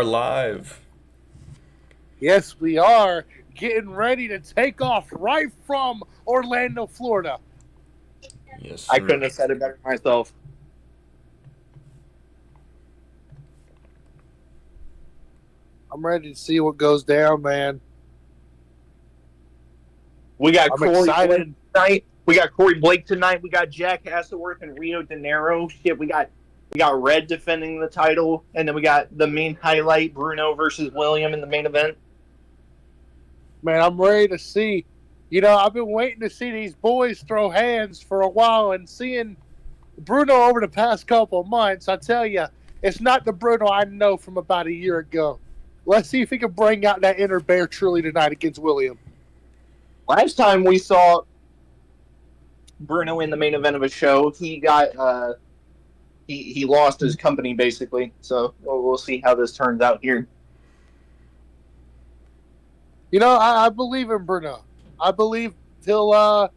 are live. Yes, we are getting ready to take off right from Orlando, Florida. Yes, I sir. couldn't have said it better myself. I'm ready to see what goes down, man. We got I'm Corey excited. Blake tonight. We got Corey Blake tonight. We got Jack Hasselworth and Rio De Niro. Shit, we got Red defending the title, and then we got the main highlight: Bruno versus William in the main event. Man, I'm ready to see. You know, I've been waiting to see these boys throw hands for a while, and seeing Bruno over the past couple of months, I tell you, it's not the Bruno I know from about a year ago. Let's see if he can bring out that inner bear truly tonight against William. Last time we saw Bruno in the main event of a show, he got he lost his company basically. So we'll see how this turns out here. You know, I believe in Bruno. I believe he'll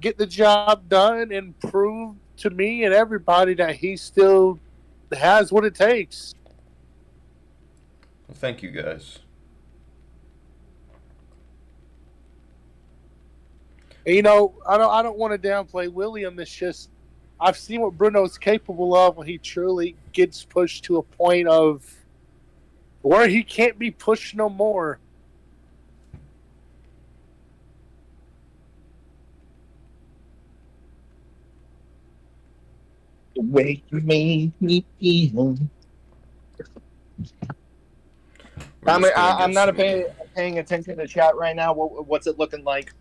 get the job done and prove to me and everybody that he still has what it takes. Well, thank you guys. And, you know, I don't want to downplay William. It's just I've seen what Bruno's capable of when he truly gets pushed to a point of where he can't be pushed no more. The way you made me feel. I'm not paying attention to chat right now. What's it looking like?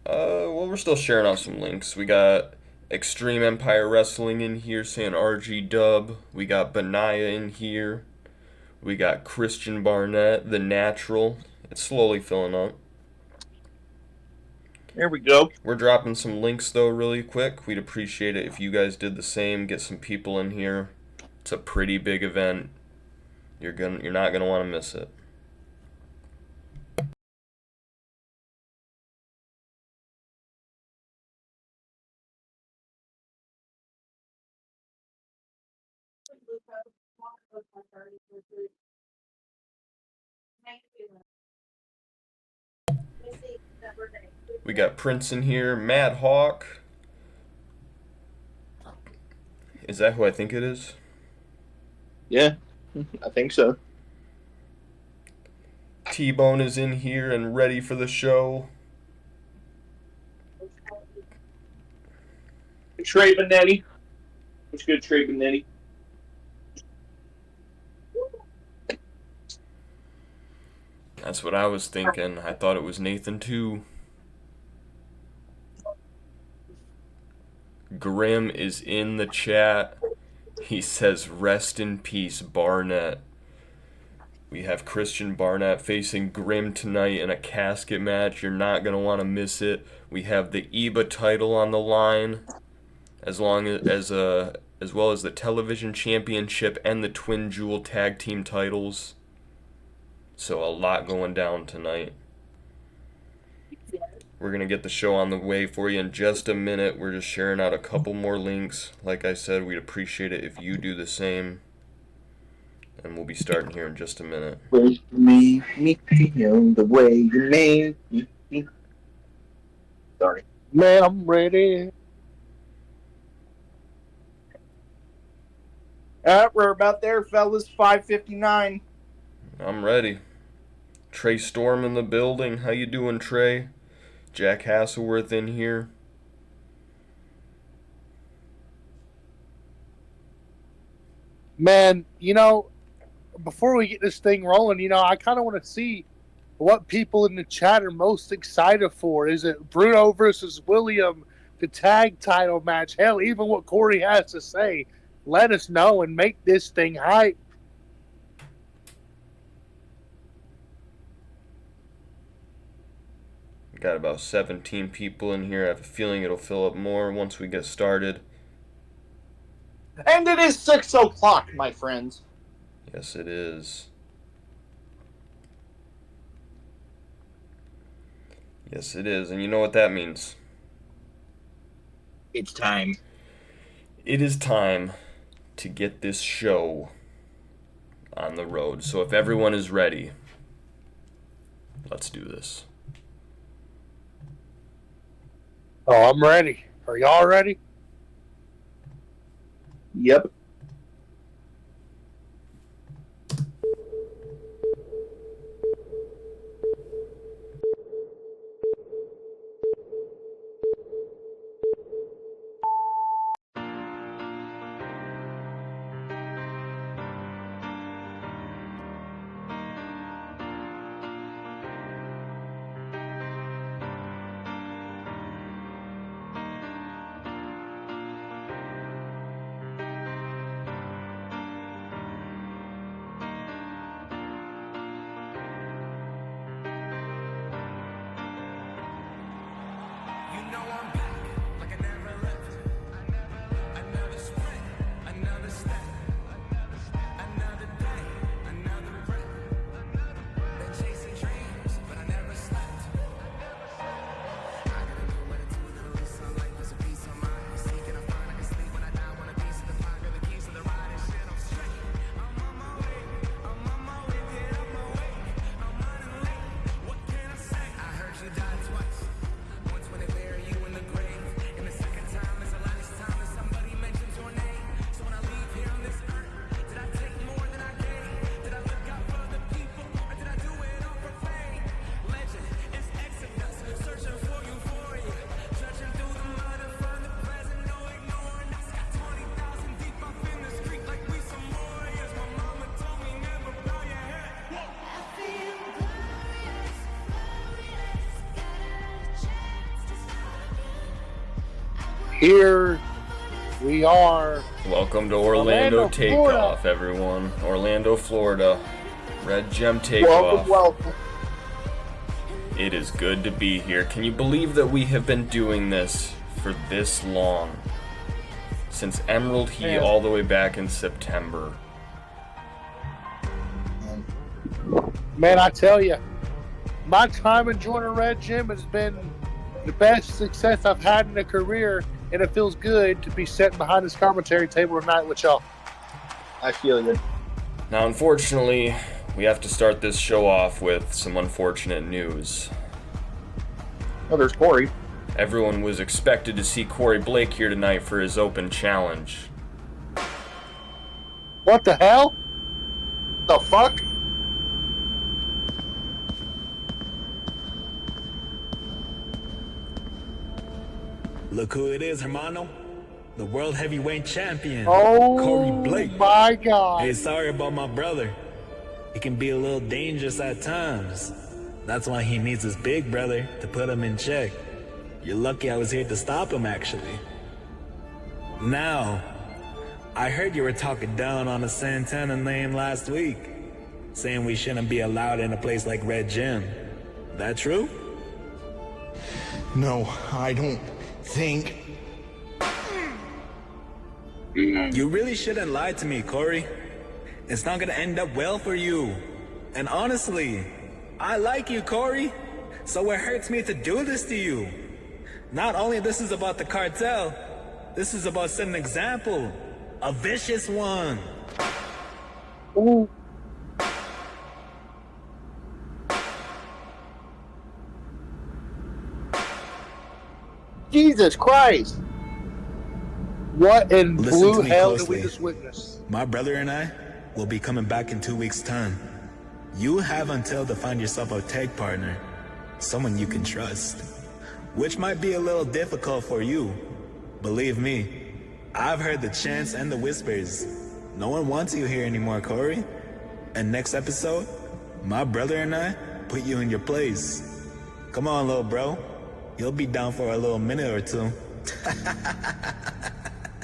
Well, we're still sharing out some links. We got Extreme Empire Wrestling in here saying RG Dub. We got Benaya in here. We got Christian Barnett, The Natural. It's slowly filling up. There we go. We're dropping some links though really quick. We'd appreciate it if you guys did the same. Get some people in here. It's a pretty big event. You're not gonna want to miss it. We got Prince in here, Mad Hawk. Is that who I think it is? Yeah, I think so. T-Bone is in here and ready for the show. Trey Benetti. What's good, Trey Benetti? That's what I was thinking. I thought it was Nathan too. Grim is in the chat. He says, rest in peace, Barnett. We have Christian Barnett facing Grim tonight in a casket match. You're not going to want to miss it. We have the EBA title on the line, as well as the television championship and the Twin Jewel tag team titles. So a lot going down tonight. We're going to get the show on the way for you in just a minute. We're just sharing out a couple more links. Like I said, we'd appreciate it if you do the same. And we'll be starting here in just a minute. Me feel the way you made me. Sorry. Man, I'm ready. We're about there, fellas. 5:59. I'm ready. Trey Storm in the building. How you doing, Trey? Jack Hasselworth in here. Man, you know, before we get this thing rolling, you know, I kind of want to see what people in the chat are most excited for. Is it Bruno versus William, the tag title match? Hell, even what Corey has to say. Let us know and make this thing hype. Got about 17 people in here. I have a feeling it'll fill up more once we get started. And it is 6 o'clock, my friends. Yes, it is. Yes, it is. And you know what that means? It's time. It is time to get this show on the road. So if everyone is ready, let's do this. Oh, I'm ready. Are y'all ready? Yep. Here we are. Welcome to Orlando Takeoff, Florida. everyone. Orlando, Florida. Red Gem Takeoff. Welcome. It is good to be here. Can you believe that we have been doing this for this long? Since Emerald Heat Man. all the way back in September. Man, I tell you, my time enjoying a Red Gym has been the best success I've had in a career, and it feels good to be sitting behind this commentary table tonight with y'all. I feel you. Now, unfortunately, we have to start this show off with some unfortunate news. Oh, there's Corey. Everyone was expected to see Corey Blake here tonight for his open challenge. What the hell? The fuck? Look who it is, hermano. The world heavyweight champion, Oh, Corey Blake. my God. Hey, sorry about my brother. He can be a little dangerous at times. That's why he needs his big brother to put him in check. You're lucky I was here to stop him, actually. Now, I heard you were talking down on the Santana name last week, saying we shouldn't be allowed in a place like Red Gym. That true? No, I don't think. You really shouldn't lie to me, Corey. It's not gonna end up well for you. And honestly, I like you, Corey. So it hurts me to do this to you. Not only this is about the cartel, this is about setting an example. A vicious one. Ooh. Jesus Christ. What in Listen blue to me hell did we closely. just witness? My brother and I will be coming back in 2 weeks' time. You have until to find yourself a tag partner, someone you can trust, which might be a little difficult for you. Believe me, I've heard the chants and the whispers. No one wants you here anymore, Corey. And next episode, my brother and I put you in your place. Come on, little bro. You'll be down for a little minute or two.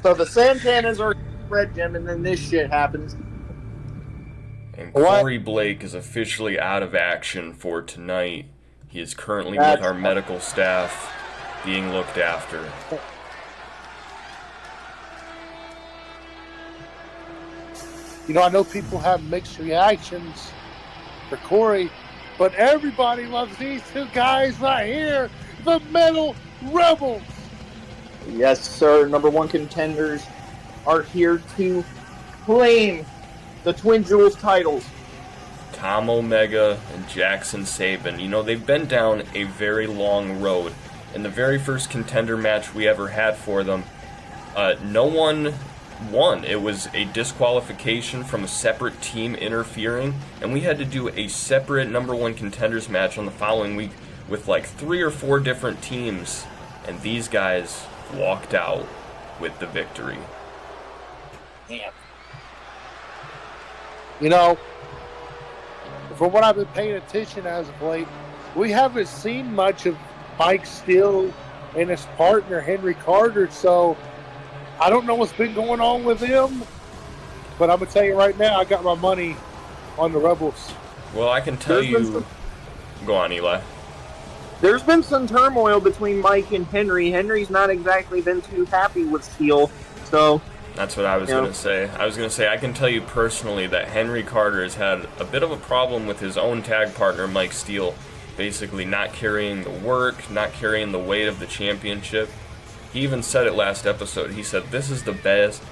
So the Santanas are Red Gym, and then this shit happens. And What? Corey Blake is officially out of action for tonight. He is currently That's- with our medical staff being looked after. You know, I know people have mixed reactions for Corey, but everybody loves these two guys right here, the Metal Rebels. Yes, sir. Number one contenders are here to claim the Twin Jewels titles. Tom Omega and Jackson Sabin. You know, they've been down a very long road. In the very first contender match we ever had for them, no one won. It was a disqualification from a separate team interfering, and we had to do a separate number one contenders match on the following week with like 3 or 4 different teams, and these guys walked out with the victory. Damn. You know, from what I've been paying attention as of late, we haven't seen much of Mike Steele and his partner, Henry Carter, so I don't know what's been going on with them, but I'm going to tell you right now, I got my money on the Rebels. Well, I can tell you... Go on, Eli. There's been some turmoil between Mike and Henry. Henry's not exactly been too happy with Steele, so... That's what I was going to say. I was going to say, I can tell you personally that Henry Carter has had a bit of a problem with his own tag partner, Mike Steele, basically not carrying the work, not carrying the weight of the championship. He even said it last episode. He said, this is the best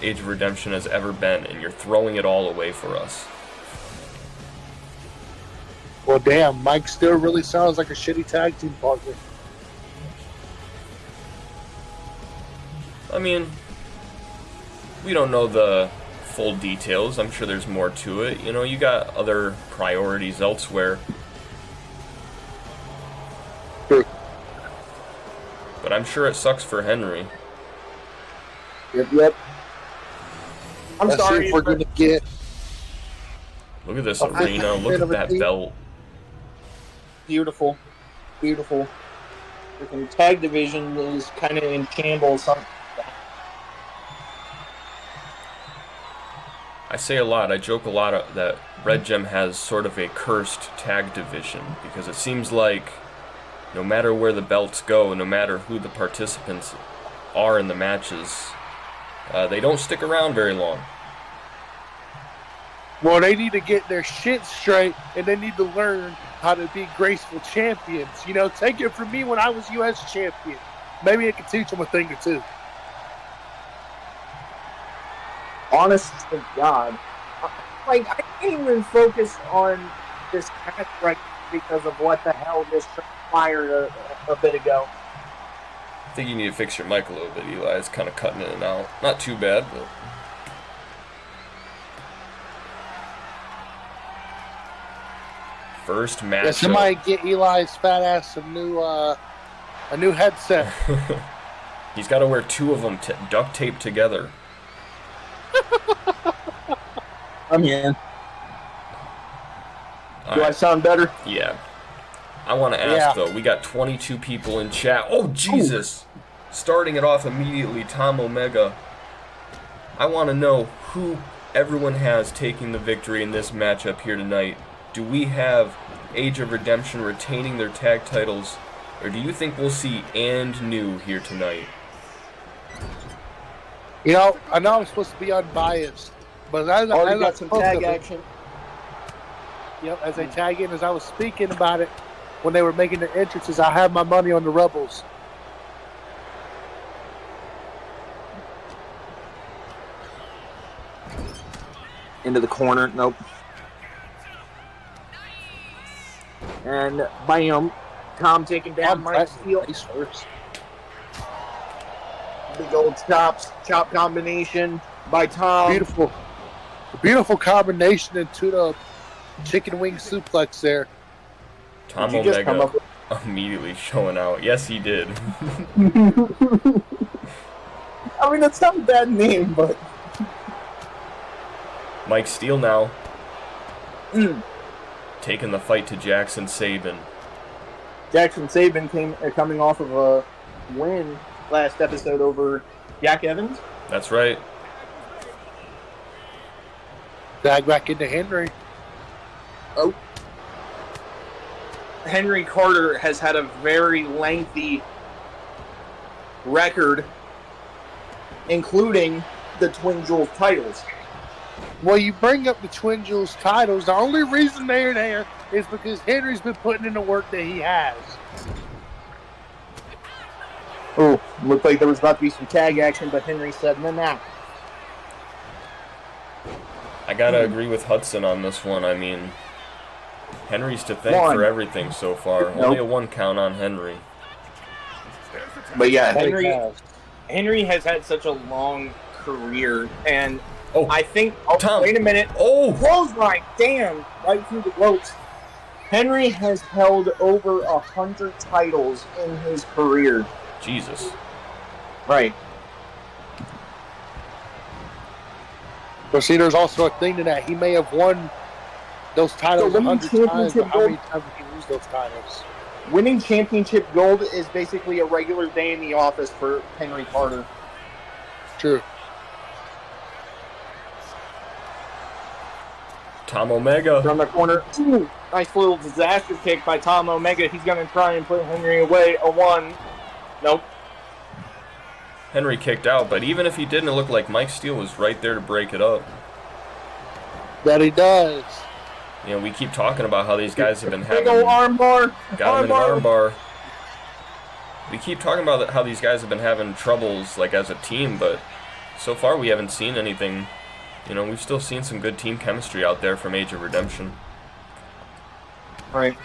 Age of Redemption has ever been, and you're throwing it all away for us. Well, damn, Mike Steele really sounds like a shitty tag team partner. I mean, we don't know the full details. I'm sure there's more to it. You know, you got other priorities elsewhere. Sure. But I'm sure it sucks for Henry. Yep. Let's sorry see if we're going to get... Look at this arena. Look at that belt. Beautiful. Beautiful. The tag division is kind of in shambles. I say a lot, I joke a lot that Red Gem has sort of a cursed tag division, because it seems like no matter where the belts go, no matter who the participants are in the matches, they don't stick around very long. Well, they need to get their shit straight, and they need to learn how to be graceful champions. You know, take it from me when I was U.S. champion. Maybe it could teach them a thing or two. Honest to God, like, I can't even focus on this match right because of what the hell just transpired a bit ago. I think you need to fix your mic a little bit, Eli. It's kind of cutting in and out. Not too bad, but... First match. Yeah, somebody get Eli's fat ass a new headset. He's got to wear 2 of them duct taped together. I'm in. All Do I right. sound better? Yeah. I want to ask, though, we got 22 people in chat. Oh, Jesus! Ooh. Starting it off immediately, Tom Omega. I want to know who everyone has taking the victory in this matchup here tonight. Do we have Age of Redemption retaining their tag titles, or do you think we'll see And New here tonight? You know, I know I'm supposed to be unbiased, but as got some tag action. Yep, as they tag in, as I was speaking about it, when they were making their entrances, I have my money on the Rebels. Into the corner, nope. And bam, Tom taking down Mike Steele. Big old chop combination by Tom. Beautiful combination into the chicken wing suplex there. Tom Omega immediately showing out. Yes, he did. I mean, it's not a bad name, but... Mike Steele now. Taking the fight to Jackson Sabin. Jackson Sabin coming off of a win last episode over Jack Evans. That's right. Back into Henry. Oh. Henry Carter has had a very lengthy record, including the Twin Jewels titles. Well, you bring up the Twin Jewels titles. The only reason they're there is because Henry's been putting in the work that he has. Oh, looked like there was about to be some tag action, but Henry said, nah. I gotta agree with Hudson on this one. I mean, Henry's to thank for everything so far. Only a 1 count on Henry. But yeah, Henry has had such a long career, and I think. Tom. Wait a minute. Clothesline, damn, right through the ropes. Henry has held over 100 titles in his career. Jesus. Right. But see, there's also a thing to that. He may have won those titles 100 times, but how many times did he lose those titles? Winning championship gold is basically a regular day in the office for Henry Carter. True. Tom Omega. From the corner. Ooh, nice little disaster kick by Tom Omega. He's going to try and put Henry away. A 1. Nope. Henry kicked out, but even if he didn't, it looked like Mike Steele was right there to break it up. That he does. You know, we keep talking about how these guys have been having... Big ol' armbar. Got him in an armbar. We keep talking about how these guys have been having troubles, like, as a team, but so far we haven't seen anything. You know, we've still seen some good team chemistry out there from Age of Redemption. Right.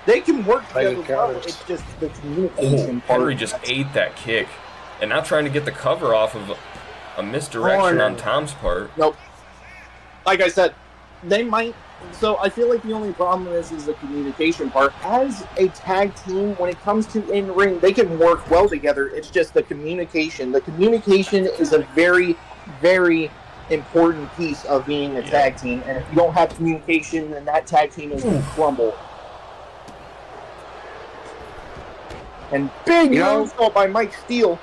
They can work together well. It's just the communication part. Henry just ate that kick. And now trying to get the cover off of a misdirection on Tom's part. Nope. Like I said, they might... So I feel like the only problem is the communication part. As a tag team, when it comes to in-ring, they can work well together. It's just the communication. The communication is a very, very important piece of being a tag team. And if you don't have communication, then that tag team is going to crumble. And big moonsault by Mike Steele.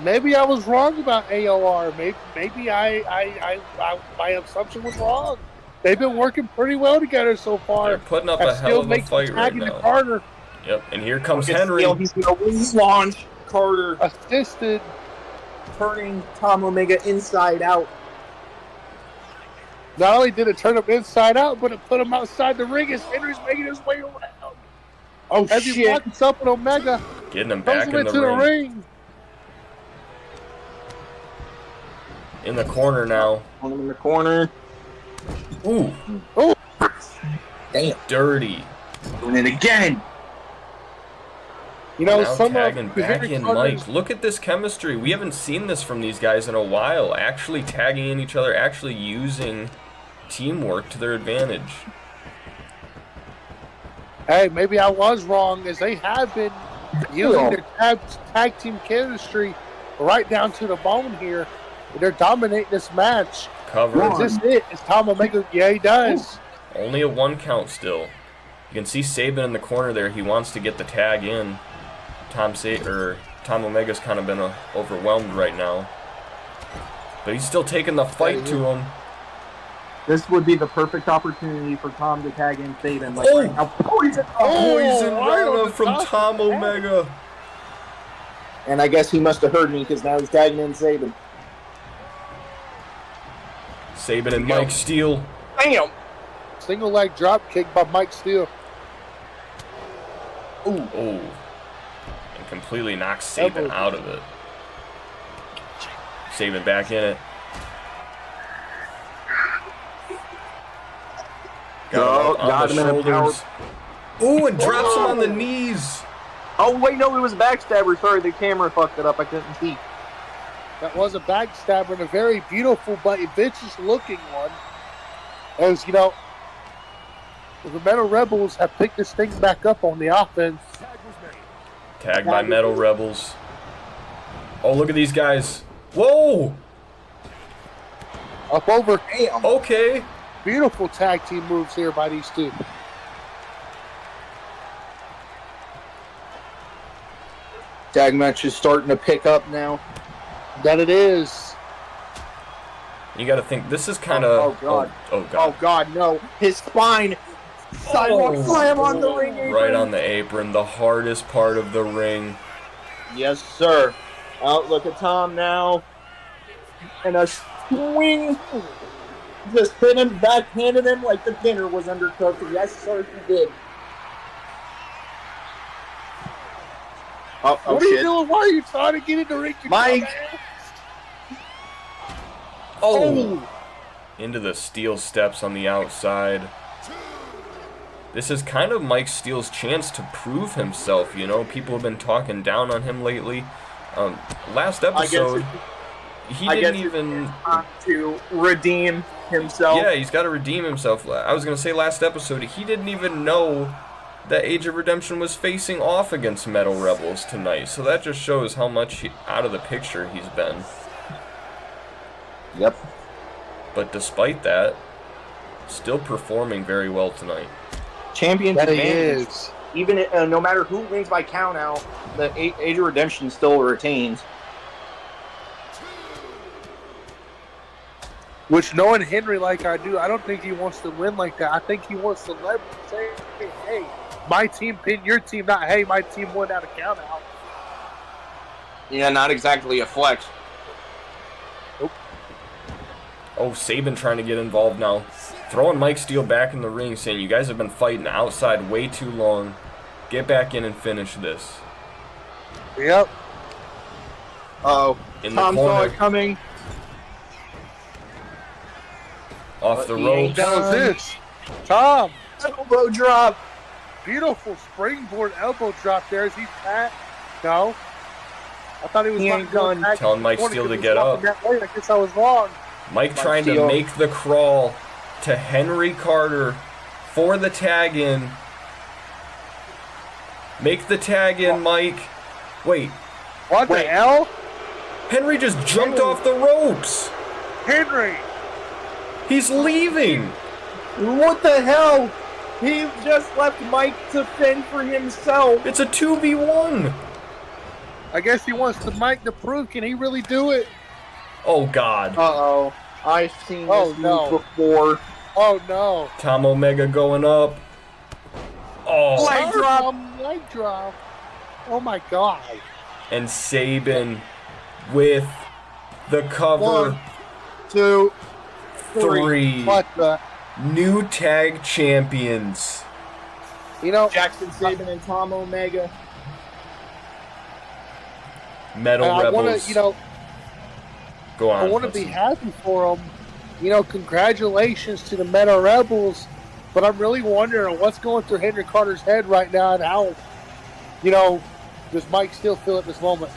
Maybe I was wrong about AOR. Maybe my assumption was wrong. They've been working pretty well together so far. They're putting up a hell of a fight right now. Carter. Yep, and here comes Henry. He's going to launch Carter. Assisted. Turning Tom Omega inside out. Not only did it turn him inside out, but it put him outside the ring as Henry's making his way around. Oh, as he walks up with Omega. Getting him back in the ring. In the corner now. In the corner. Ooh. Oh. Damn. Dirty. Doing it again. You know, now some tagging back in Mike. Look at this chemistry. We haven't seen this from these guys in a while. Actually tagging in each other, actually using teamwork to their advantage. Hey, maybe I was wrong, as they have been using their tag team chemistry right down to the bone here. They're dominating this match. Cover. Is this it? Is Tom Omega? Yeah, he does. Only a 1 count still. You can see Sabin in the corner there. He wants to get the tag in. Tom Omega's kind of been overwhelmed right now. But he's still taking the fight to him. This would be the perfect opportunity for Tom to tag in Sabin. Like right now. Poison Rana from Tom Omega. And I guess he must have heard me because now he's tagging in Sabin. Sabin and Mike Steele. Bam! Single leg drop kick by Mike Steele. Ooh. Oh. And completely knocks Sabin out of it. Sabin back in it. Got him on the shoulders. Ooh, and drops him on the knees. Oh, wait, no, it was a backstabber. Sorry, the camera fucked it up. I couldn't see. That was a backstabber and a very beautiful but vicious-looking one. As, you know, the Metal Rebels have picked this thing back up on the offense. Tagged by Metal Rebels. Oh, look at these guys. Whoa! Up over. Damn. Okay. Beautiful tag team moves here by these two. Tag match is starting to pick up now. That it is. You got to think, this is kind of... Oh, God. Oh, God. Oh, God, no. His spine. Sidewalk slam on the ring apron. Right on the apron, the hardest part of the ring. Yes, sir. Oh, look at Tom now. And a swing. Just hit him, backhanded him like the dinner was undercooked. Yes, sir, he did. Oh, what are you doing? Why are you trying to get in the ring? Mike. Oh. into the steel steps on the outside. This is kind of Mike Steele's chance to prove himself, you know. People have been talking down on him lately. Last episode, he didn't even... to redeem himself. Yeah, he's got to redeem himself. I was going to say last episode, he didn't even know that Age of Redemption was facing off against Metal Rebels tonight. So that just shows how much out of the picture he's been. Yep. But despite that, still performing very well tonight. Champions That he advantage. is. Even no matter who wins by count out, the Age of Redemption still retains. Which, knowing Henry like I do, I don't think he wants to win like that. I think he wants to say, hey, my team pinned your team, not, hey, my team won out of count out. Yeah, not exactly a flex. Oh, Saban trying to get involved now. Throwing Mike Steele back in the ring, saying, you guys have been fighting outside way too long. Get back in and finish this. Yep. Oh, In the Tom saw corner. it coming. Off the He ropes. ain't That was this. Tom, Elbow drop. beautiful springboard elbow drop there. Is he pat? No. I thought he was He about ain't to go done. back. Telling Mike Wanted Steele to be get stopping up. that way. I guess I was wrong. Mike trying to Steele. make the crawl to Henry Carter for the tag in. Make the tag in, Mike. Wait, What Wait. the hell? Henry just jumped off the ropes. Henry. He's leaving. What the hell? He just left Mike to fend for himself. It's a 2v1. I guess he wants to Mike to prove. Can he really do it? Oh, God. Uh-oh. I've seen Oh, this move no. before. Oh, no. Tom Omega going up. Oh, Leg drop. Leg drop. Oh, my God. and Saban with the cover. 1, 2, 3. What the? New tag champions. You know, Jackson Saban and Tom Omega. Metal I Rebels. want to, you know, Go on. I want to be Hudson. happy for them. You know, congratulations to the Metal Rebels. But I'm really wondering what's going through Henry Carter's head right now and how, you know, does Mike still feel at this moment?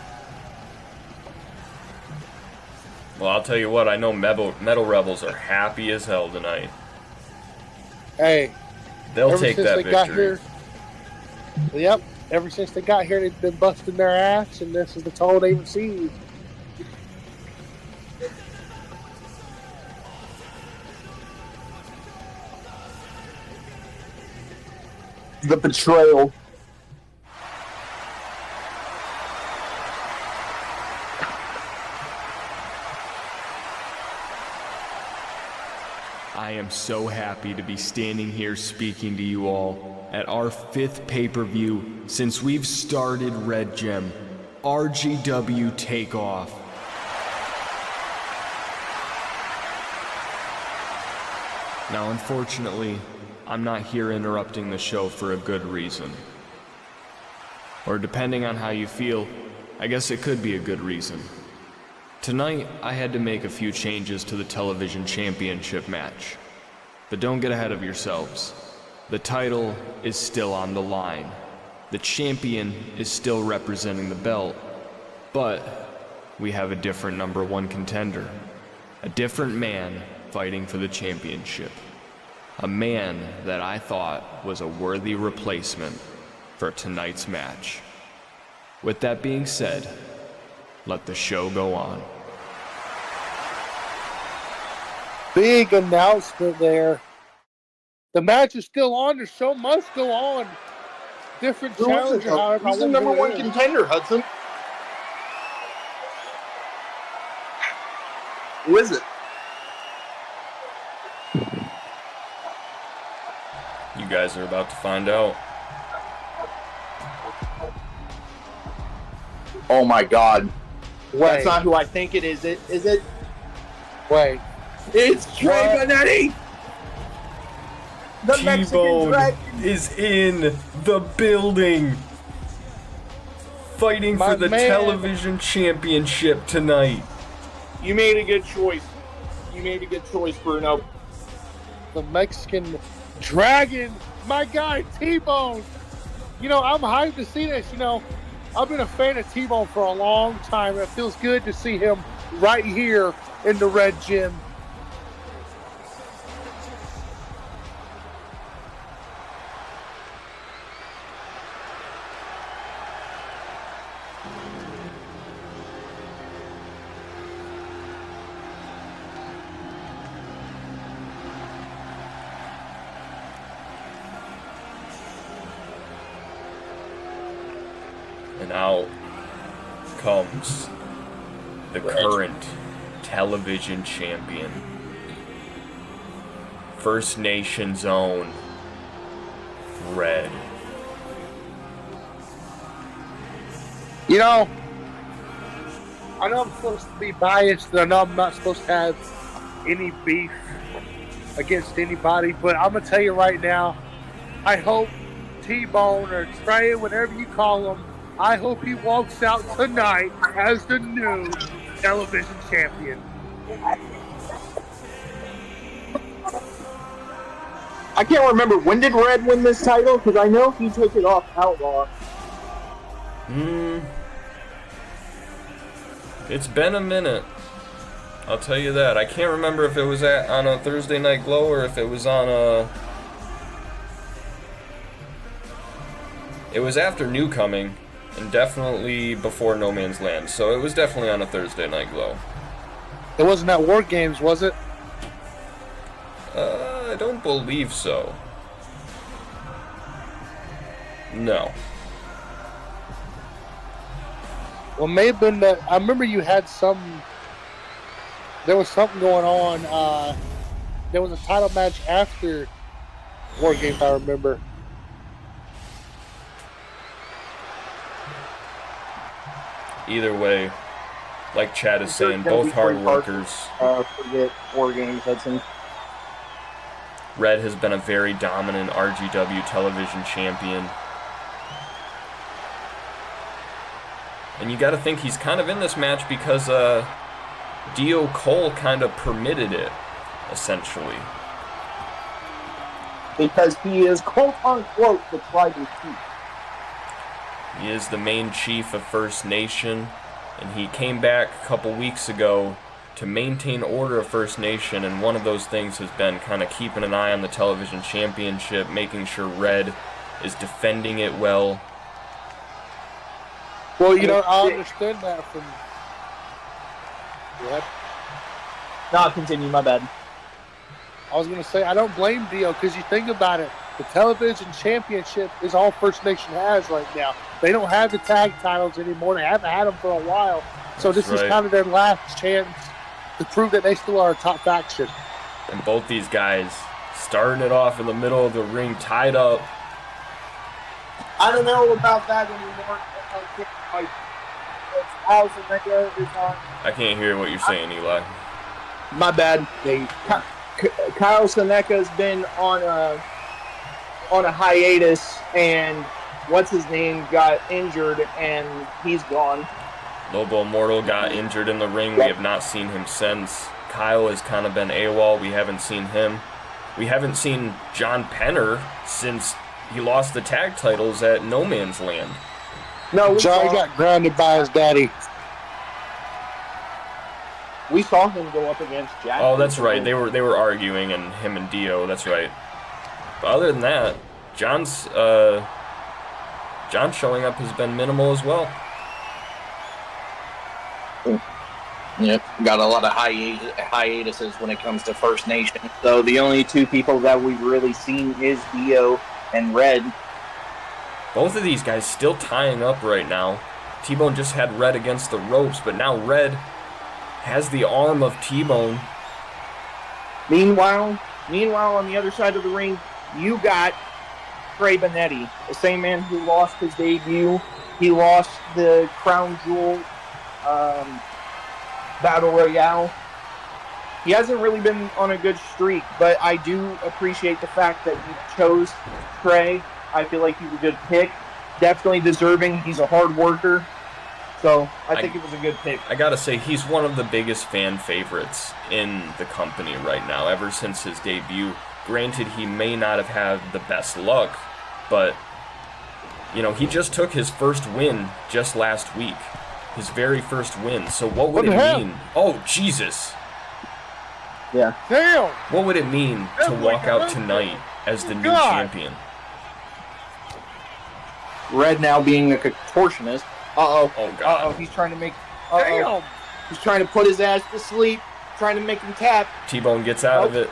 Well, I'll tell you what. I know Metal Rebels are happy as hell tonight. Hey, They'll ever take since that they got victory. here, yep, ever since they got here, they've been busting their ass, and this is the toll they received. The betrayal. I am so happy to be standing here speaking to you all at our 5th pay-per-view since we've started Red Gem, RGW Takeoff. Now, unfortunately, I'm not here interrupting the show for a good reason. Or depending on how you feel, I guess it could be a good reason. Tonight, I had to make a few changes to the television championship match. But don't get ahead of yourselves. The title is still on the line. The champion is still representing the belt. But we have a different number 1 contender. A different man fighting for the championship. A man that I thought was a worthy replacement for tonight's match. With that being said, let the show go on. Big announcement there. The match is still on. The show must go on. Different Who is it, challenger, though? however. Who's the number 1 contender, Hudson? Who is it? You guys are about to find out. Oh my God. That's Wait, not who I think it is. Is it? wait. It's Trey What? Benetti! The Mexican T-Bone Dragon! is in the building, fighting My for the man. television championship tonight. You made a good choice. You made a good choice, Bruno. The Mexican Dragon, my guy T-Bone. You know, I'm hyped to see this. You know, I've been a fan of T-Bone for a long time. It feels good to see him right here in the red gym. And out comes the current television champion. First Nation's own Red. You know, I know I'm supposed to be biased, and I know I'm not supposed to have any beef against anybody, but I'm going to tell you right now, I hope T-Bone or Trey, whatever you call him, I hope he walks out tonight as the new television champion. I can't remember, when did Red win this title? Because I know he took it off Outlaw. It's been a minute. I'll tell you that. I can't remember if it was on a Thursday Night Glow or if it was on a... It was after Newcoming, and definitely before No Man's Land, so it was definitely on a Thursday Night Glow. It wasn't at War Games, was it? I don't believe so. No. Well, it may have been that. I remember you had some. There was something going on. There was a title match after War Games, I remember. Either way, like Chad is saying, both hard workers. Forget War Games, Hudson. Red has been a very dominant RGW television champion. And you gotta think he's kind of in this match because Dio Cole kind of permitted it, essentially. Because he is quote-unquote the tribal chief. He is the main chief of First Nation, and he came back a couple weeks ago to maintain order of First Nation, and one of those things has been kind of keeping an eye on the television championship, making sure Red is defending it well. Well, you know, I understand that from. Yep. No, continue, my bad. I was going to say, I don't blame Dio because you think about it. The television championship is all First Nation has right now. They don't have the tag titles anymore. They haven't had them for a while. So this is kind of their last chance to prove that they still are a top faction. And both these guys starting it off in the middle of the ring, tied up. I don't know about that anymore. I can't hear what you're saying, Eli. My bad. Kyle Seneca's been on a hiatus, and what's his name got injured, and he's gone. Lobo Immortal got injured in the ring. We have not seen him since. Kyle has kind of been AWOL. We haven't seen him. We haven't seen John Penner since he lost the tag titles at No Man's Land. No, Johnny got grounded by his daddy. We saw him go up against Jack. Oh, that's right. They were arguing, and him and Dio. That's right. But other than that, John's showing up has been minimal as well. Yep, got a lot of hiatuses when it comes to First Nation. So the only two people that we've really seen is Dio and Red. Both of these guys still tying up right now. T-Bone just had Red against the ropes, but now Red has the arm of T-Bone. Meanwhile, on the other side of the ring, you got Trey Benetti, the same man who lost his debut. He lost the Crown Jewel Battle Royale. He hasn't really been on a good streak, but I do appreciate the fact that you chose Trey. I feel like he's a good pick. Definitely deserving. He's a hard worker. So I think it was a good pick. I gotta say, he's one of the biggest fan favorites in the company right now, ever since his debut. Granted, he may not have had the best luck, but, you know, he just took his first win just last week. His very first win. So what would it mean? Oh, Jesus. Yeah. Damn! What would it mean to walk out tonight as the new champion? Red now being a contortionist. Oh, God. He's trying to make. Damn! He's trying to put his ass to sleep. Trying to make him tap. T-Bone gets out of it.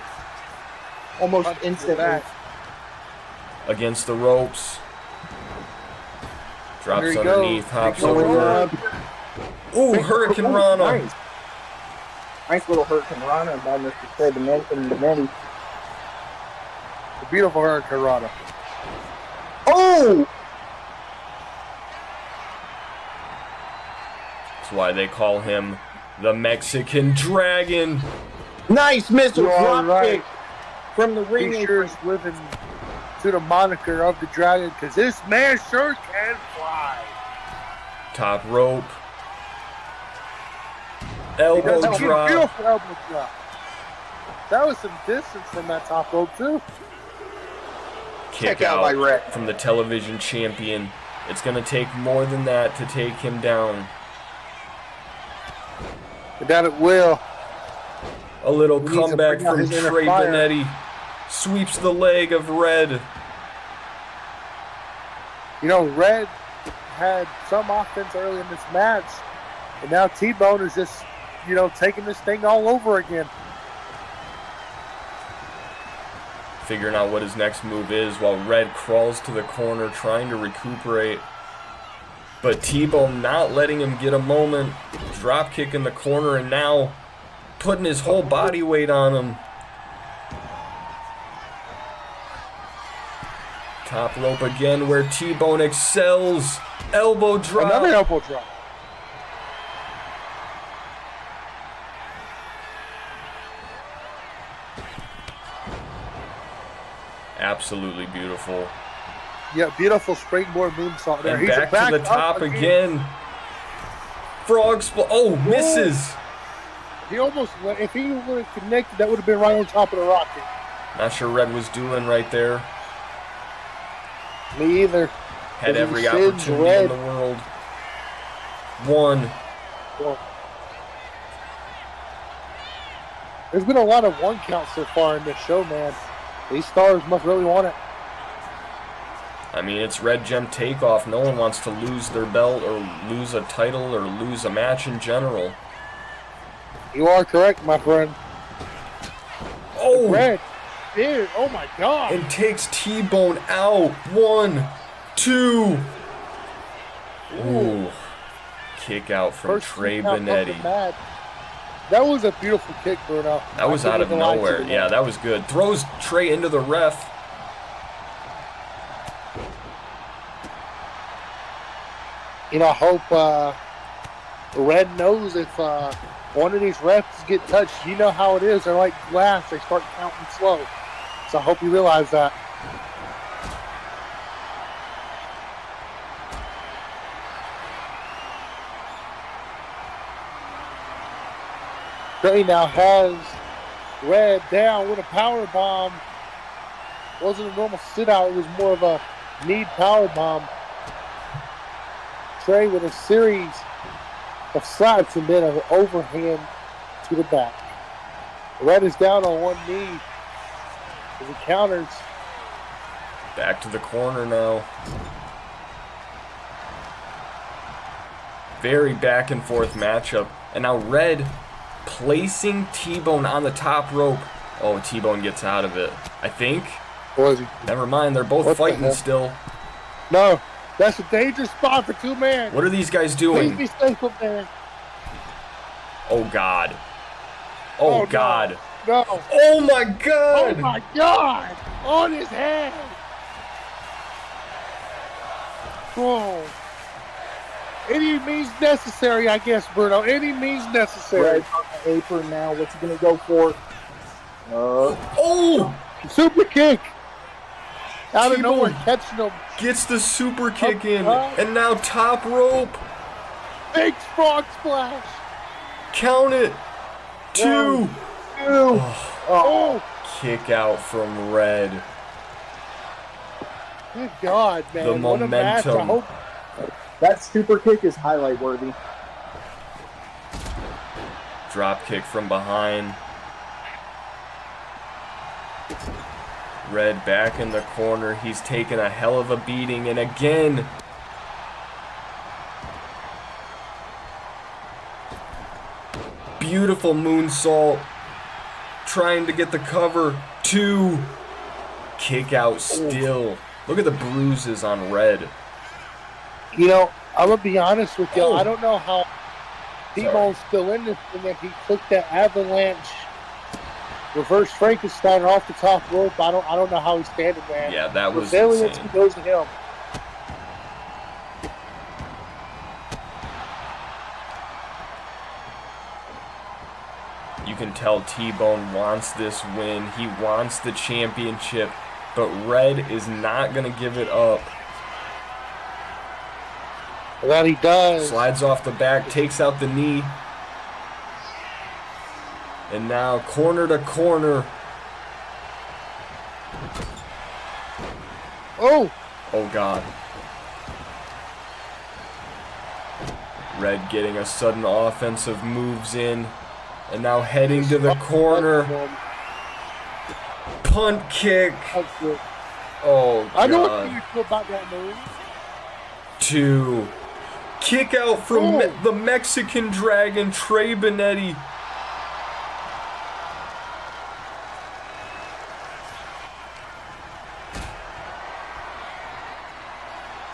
Almost instantly. Against the ropes. Drops There he underneath, goes. hops Going over. up. Ooh, Hurricane Rana. Nice little Hurricane Rana by Mr. Benetti. The beautiful Hurricane Rana. Oh! That's why they call him the Mexican Dragon. Nice missile You are drop right. kick from the ring. He sure is living to the moniker of the Dragon, because this man sure can fly. Top rope. He Elbow does a drop. beautiful elbow drop. That was some distance from that top rope, too. Kick Check out by Red. from the television champion. It's going to take more than that to take him down. And that it will. A little He needs to comeback bring out from his inner Trey fire. Benetti. Sweeps the leg of Red. You know, Red had some offense early in this match, and now T-Bone is just, you know, taking this thing all over again. Figuring out what his next move is while Red crawls to the corner trying to recuperate. But T-Bone not letting him get a moment. Drop kick in the corner and now putting his whole body weight on him. Top rope again where T-Bone excels. Elbow drop. Another elbow drop. Absolutely beautiful. Yeah, beautiful springboard moonsault there. And back to the top again. Frog split. Oh, misses. He almost, if he would have connected, that would have been right on top of the rocket. Not sure Red was doing right there. Me either. Had He every sends opportunity Red. in the world. One. Well, there's been a lot of one counts so far in this show, man. These stars must really want it. I mean, it's Red Gem Takeoff. No one wants to lose their belt or lose a title or lose a match in general. You are correct, my friend. Oh! Red. Dude, oh my God. And takes T-Bone out. 1, 2. Ooh. Kick out from First Trey kick out of the Benetti. mat. That was a beautiful kick, Bruno. That was out of nowhere. Yeah, that was good. Throws Trey into the ref. You know, I hope Red knows if one of these refs get touched, you know how it is. They're like glass. They start counting slow. So I hope you realize that. Trey now has Red down with a power bomb. Wasn't a normal sit out. It was more of a knee power bomb. Trey with a series of slaps and then an overhand to the back. Red is down on one knee as he counters. Back to the corner now. Very back and forth matchup. And now Red placing T-Bone on the top rope. Oh, T-Bone gets out of it. I think. Was he? Never mind, they're both What the fighting hell? still. No, that's a dangerous spot for two men. What are these guys Please doing? be safe up there. Oh, God. Oh, no. God. No. Oh, my Oh God. my God! On his head. Oh. Any means necessary, I guess, Bruno. Any means necessary. Red on the apron now. What's he going to go for? Oh! Super kick. Out of T-Bone. nowhere, catching him. Gets the super kick in. top. And now top rope. Big frog splash. Count it. 2. Oh, Kick out from Red. good God, man. The What a match. I momentum. hope That super kick is highlight worthy. Drop kick from behind. Red back in the corner. He's taken a hell of a beating, and again. Beautiful moonsault. Trying to get the cover. 2. Kick out still. Look at the bruises on Red. You know, I'm going to be honest with you. Oh. I don't know how T-Bone's still in this thing if he took that avalanche reverse Frankenstein off the top rope. I don't know how he's standing, man. Yeah, that was Resilience insane. goes to him. You can tell T-Bone wants this win. He wants the championship, but Red is not going to give it up. That he does. Slides off the back, takes out the knee. And now corner to corner. Oh, Oh, God. Red getting a sudden offensive moves in. And now heading to the corner. Punt kick. Oh, I know what God. you feel about that move. 2. Kick out from Oh. the Mexican Dragon, Trey Benetti.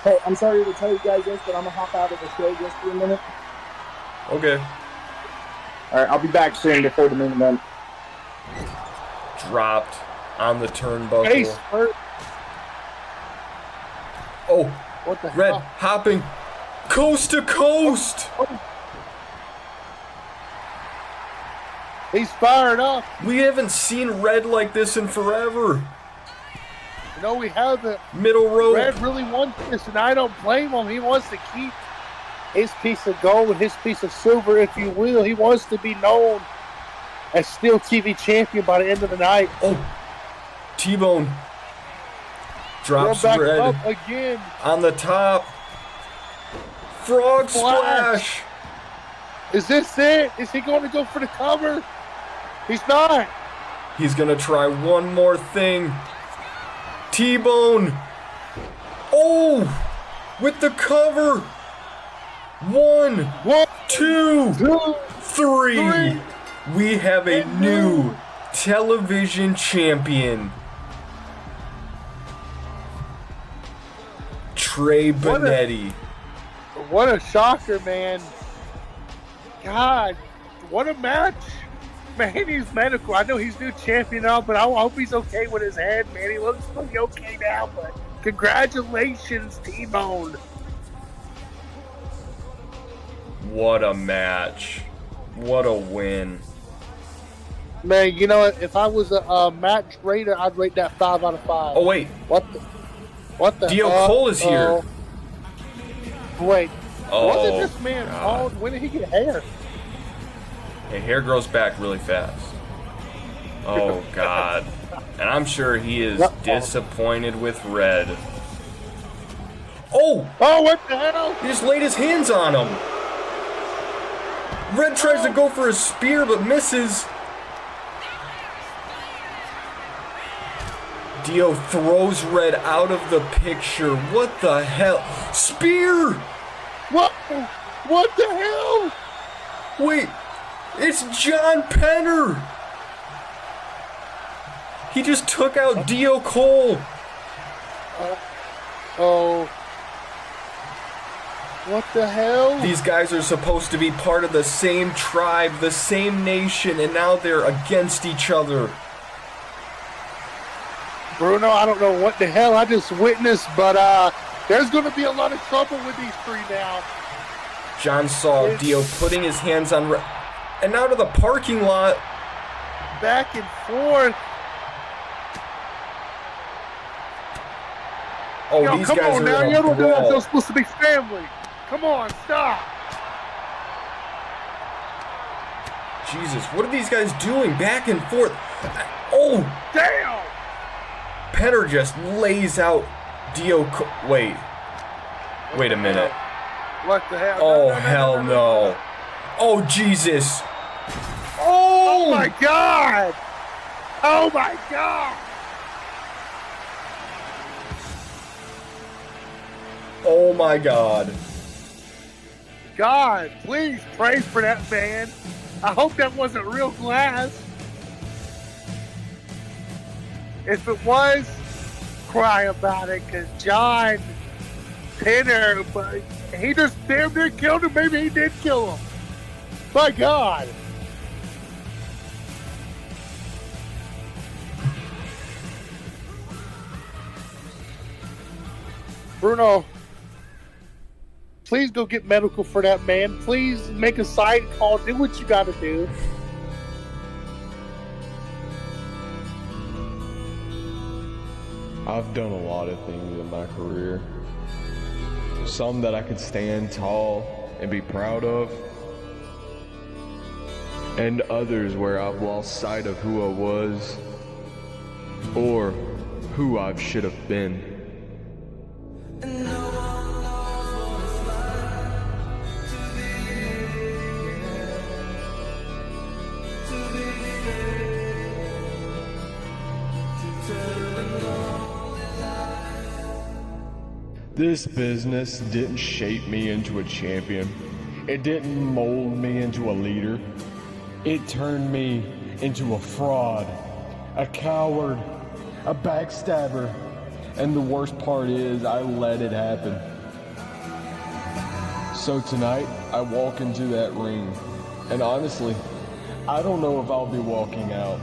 Hey, I'm sorry to tell you guys this, but I'm gonna hop out of the show just for a minute. Okay. All right, I'll be back soon before the main event. Dropped on the Face turnbuckle. hurt. Oh, What the Red hell? hopping coast to coast. He's fired up. We haven't seen Red like this in forever. No, we haven't. Middle rope. Red really wants this, and I don't blame him. He wants to keep his piece of gold and his piece of silver, if you will. He wants to be known as Steel TV champion by the end of the night. Oh, T-Bone drops Going back Red up again. on the top. Frog splash. Is this it? Is he going to go for the cover? He's not. He's gonna try one more thing. T-Bone. Oh, with the cover. 1, One, 2, 2, 3. 3. We have a And new new. television champion. Trey What a- Benetti. What a shocker, man. God, what a match. Man, he's medical. I know he's new champion now, but I hope he's okay with his head, man. He looks pretty okay now, but congratulations, T-Bone. What a match. What a win. Man, you know, if I was a match rater, I'd rate that 5 out of 5. Oh, wait. What the Dio hell? Cole is here. Wait, Oh, wasn't this man God. bald? When did he get hair? Hey, hair grows back really fast. Oh, God. And I'm sure he is disappointed with Red. Oh! Oh, what the hell? He just laid his hands on him. Red tries to go for a spear but misses. Dio throws Red out of the picture. What the hell? Spear! What? What the hell? Wait, it's John Penner. He just took out Dio Cole. Oh. What the hell? These guys are supposed to be part of the same tribe, the same nation, and now they're against each other. Bruno, I don't know what the hell I just witnessed, but there's going to be a lot of trouble with these three now. John saw Dio putting his hands on Red, and out of the parking lot. Back and forth. Oh, Yo, these come guys on are now. in You a don't do that. brawl. They're supposed to be family. Come on, stop. Jesus, what are these guys doing? Back and forth. Oh! Damn! Penner just lays out Wait a minute. What the hell? Oh, hell no. Oh, Jesus. Oh my God! Oh my God! Oh my God. God, please pray for that man. I hope that wasn't real glass. If it was, cry about it, because John Penner, but he just damn near killed him. Maybe he did kill him. My God. Bruno, please go get medical for that man. Please make a side call. Do what you got to do. I've done a lot of things in my career. Some that I could stand tall and be proud of, and others where I've lost sight of who I was or who I should have been. This business didn't shape me into a champion. It didn't mold me into a leader. It turned me into a fraud, a coward, a backstabber, and the worst part is I let it happen. So tonight, I walk into that ring, and honestly, I don't know if I'll be walking out.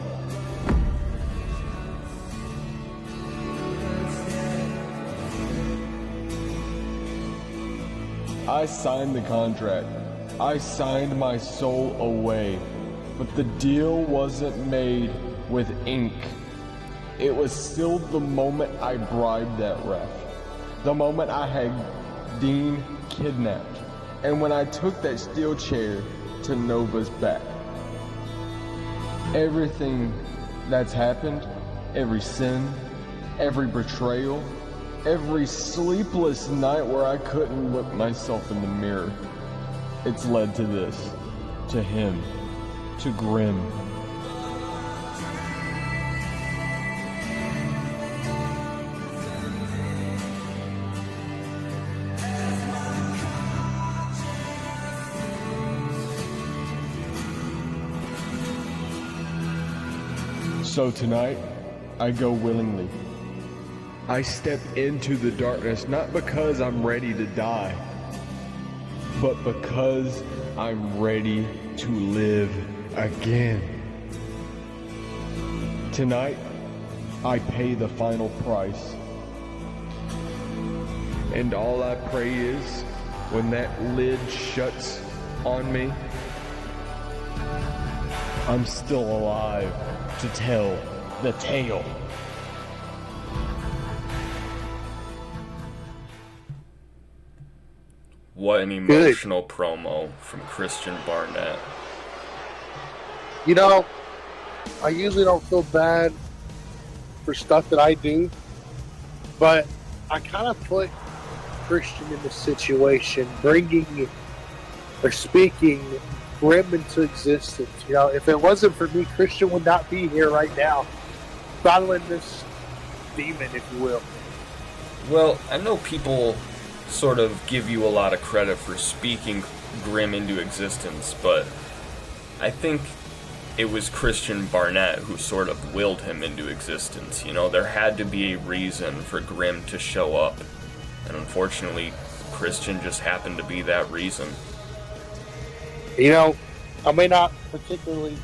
I signed the contract. I signed my soul away. But the deal wasn't made with ink. It was still the moment I bribed that ref. The moment I had Dean kidnapped. And when I took that steel chair to Nova's back. Everything that's happened, every sin, every betrayal, every sleepless night where I couldn't look myself in the mirror. It's led to this, to him, to Grim. So tonight, I go willingly. I step into the darkness not because I'm ready to die, but because I'm ready to live again. Tonight, I pay the final price. And all I pray is, when that lid shuts on me, I'm still alive to tell the tale. What an emotional promo from Christian Barnett. You know, I usually don't feel bad for stuff that I do, but I kind of put Christian in this situation, bringing or speaking Grim into existence. You know, if it wasn't for me, Christian would not be here right now, battling this demon, if you will. Well, I know people sort of give you a lot of credit for speaking Grim into existence, but I think it was Christian Barnett who sort of willed him into existence. You know, there had to be a reason for Grim to show up, and unfortunately, Christian just happened to be that reason. You know, I may not particularly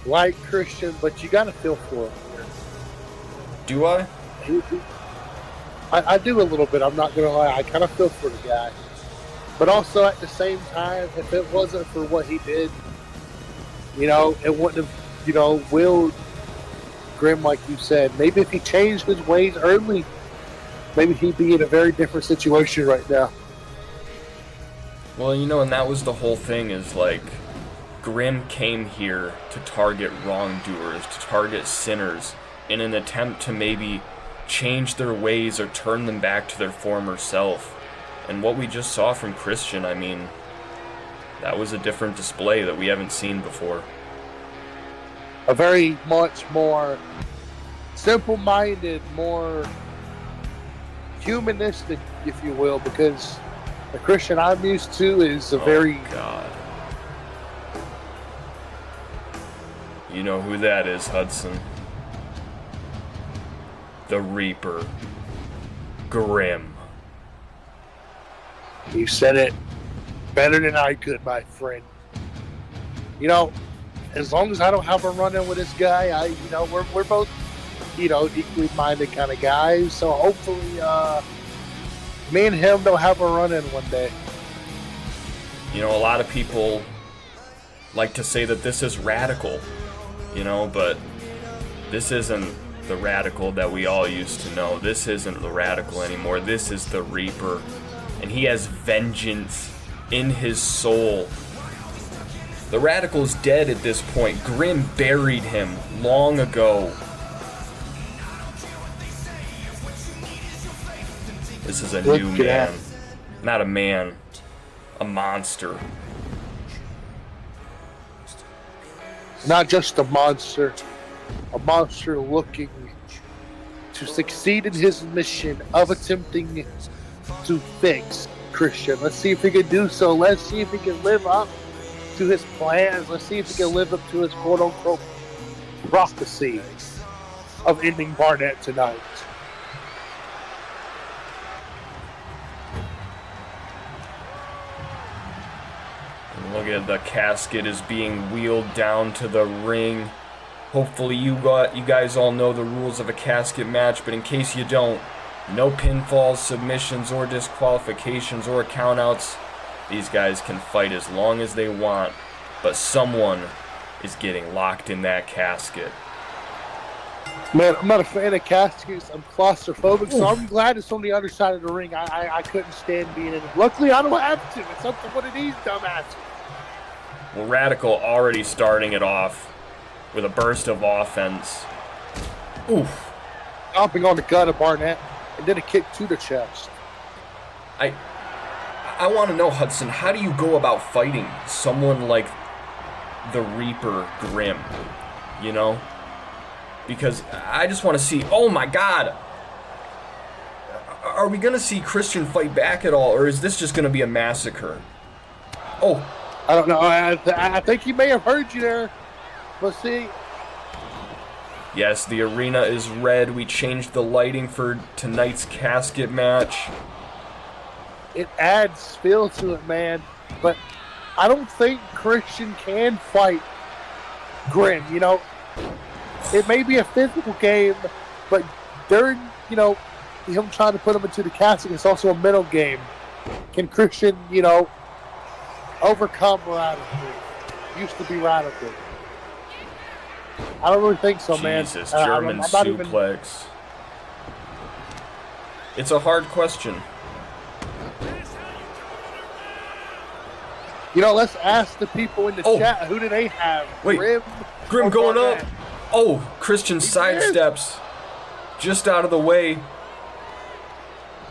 like Christian, but you got to feel for him. Do I? I do a little bit, I'm not going to lie. I kind of feel for the guy. But also at the same time, if it wasn't for what he did, you know, it wouldn't have, you know, willed Grim like you said. Maybe if he changed his ways early, maybe he'd be in a very different situation right now. Well, you know, and that was the whole thing, is like, Grimm came here to target wrongdoers, to target sinners, in an attempt to maybe change their ways or turn them back to their former self. And what we just saw from Christian, I mean, that was a different display that we haven't seen before. A very much more simple-minded, more humanistic, if you will, because the Christian I'm used to is a very... God. You know who that is, Hudson. The Reaper. Grimm. You said it better than I could, my friend. You know, as long as I don't have a run-in with this guy, we're both, equally minded kind of guys. So hopefully, me and him don't have a run-in one day. You know, a lot of people like to say that this is radical, but this isn't the radical that we all used to know. This isn't the radical anymore. This is the Reaper. And he has vengeance in his soul. The radical's dead at this point. Grimm buried him long ago. This is a new man. Not a man. A monster. Not just a monster looking to succeed in his mission of attempting to fix Christian. Let's see if he can do so. Let's see if he can live up to his plans. Let's see if he can live up to his quote-unquote prophecy of ending Barnett tonight. Look at the casket is being wheeled down to the ring. Hopefully you guys all know the rules of a casket match, but in case you don't, no pinfalls, submissions, or disqualifications, or countouts. These guys can fight as long as they want, but someone is getting locked in that casket. Man, I'm not a fan of caskets. I'm claustrophobic, so I'm glad it's on the other side of the ring. I couldn't stand being in it. Luckily, I don't have to. It's up to one of these dumbasses. Well, Radical already starting it off with a burst of offense. Oof. Stomping on the gut of Barnett, and then a kick to the chest. I want to know, Hudson, how do you go about fighting someone like the Reaper Grimm? Because I just want to see, oh my God! Are we going to see Christian fight back at all, or is this just going to be a massacre? Oh. I don't know. I think he may have heard you there. Let's see. Yes, the arena is red. We changed the lighting for tonight's casket match. It adds feel to it, man. But I don't think Christian can fight Grimm. It may be a physical game, but during, him trying to put him into the casket, it's also a mental game. Can Christian, overcome Radical? Used to be Radical. I don't really think so, man. Jesus, German suplex. It's a hard question. Let's ask the people in the chat, who do they have? Wait, Grimm going up. Oh, Christian sidesteps just out of the way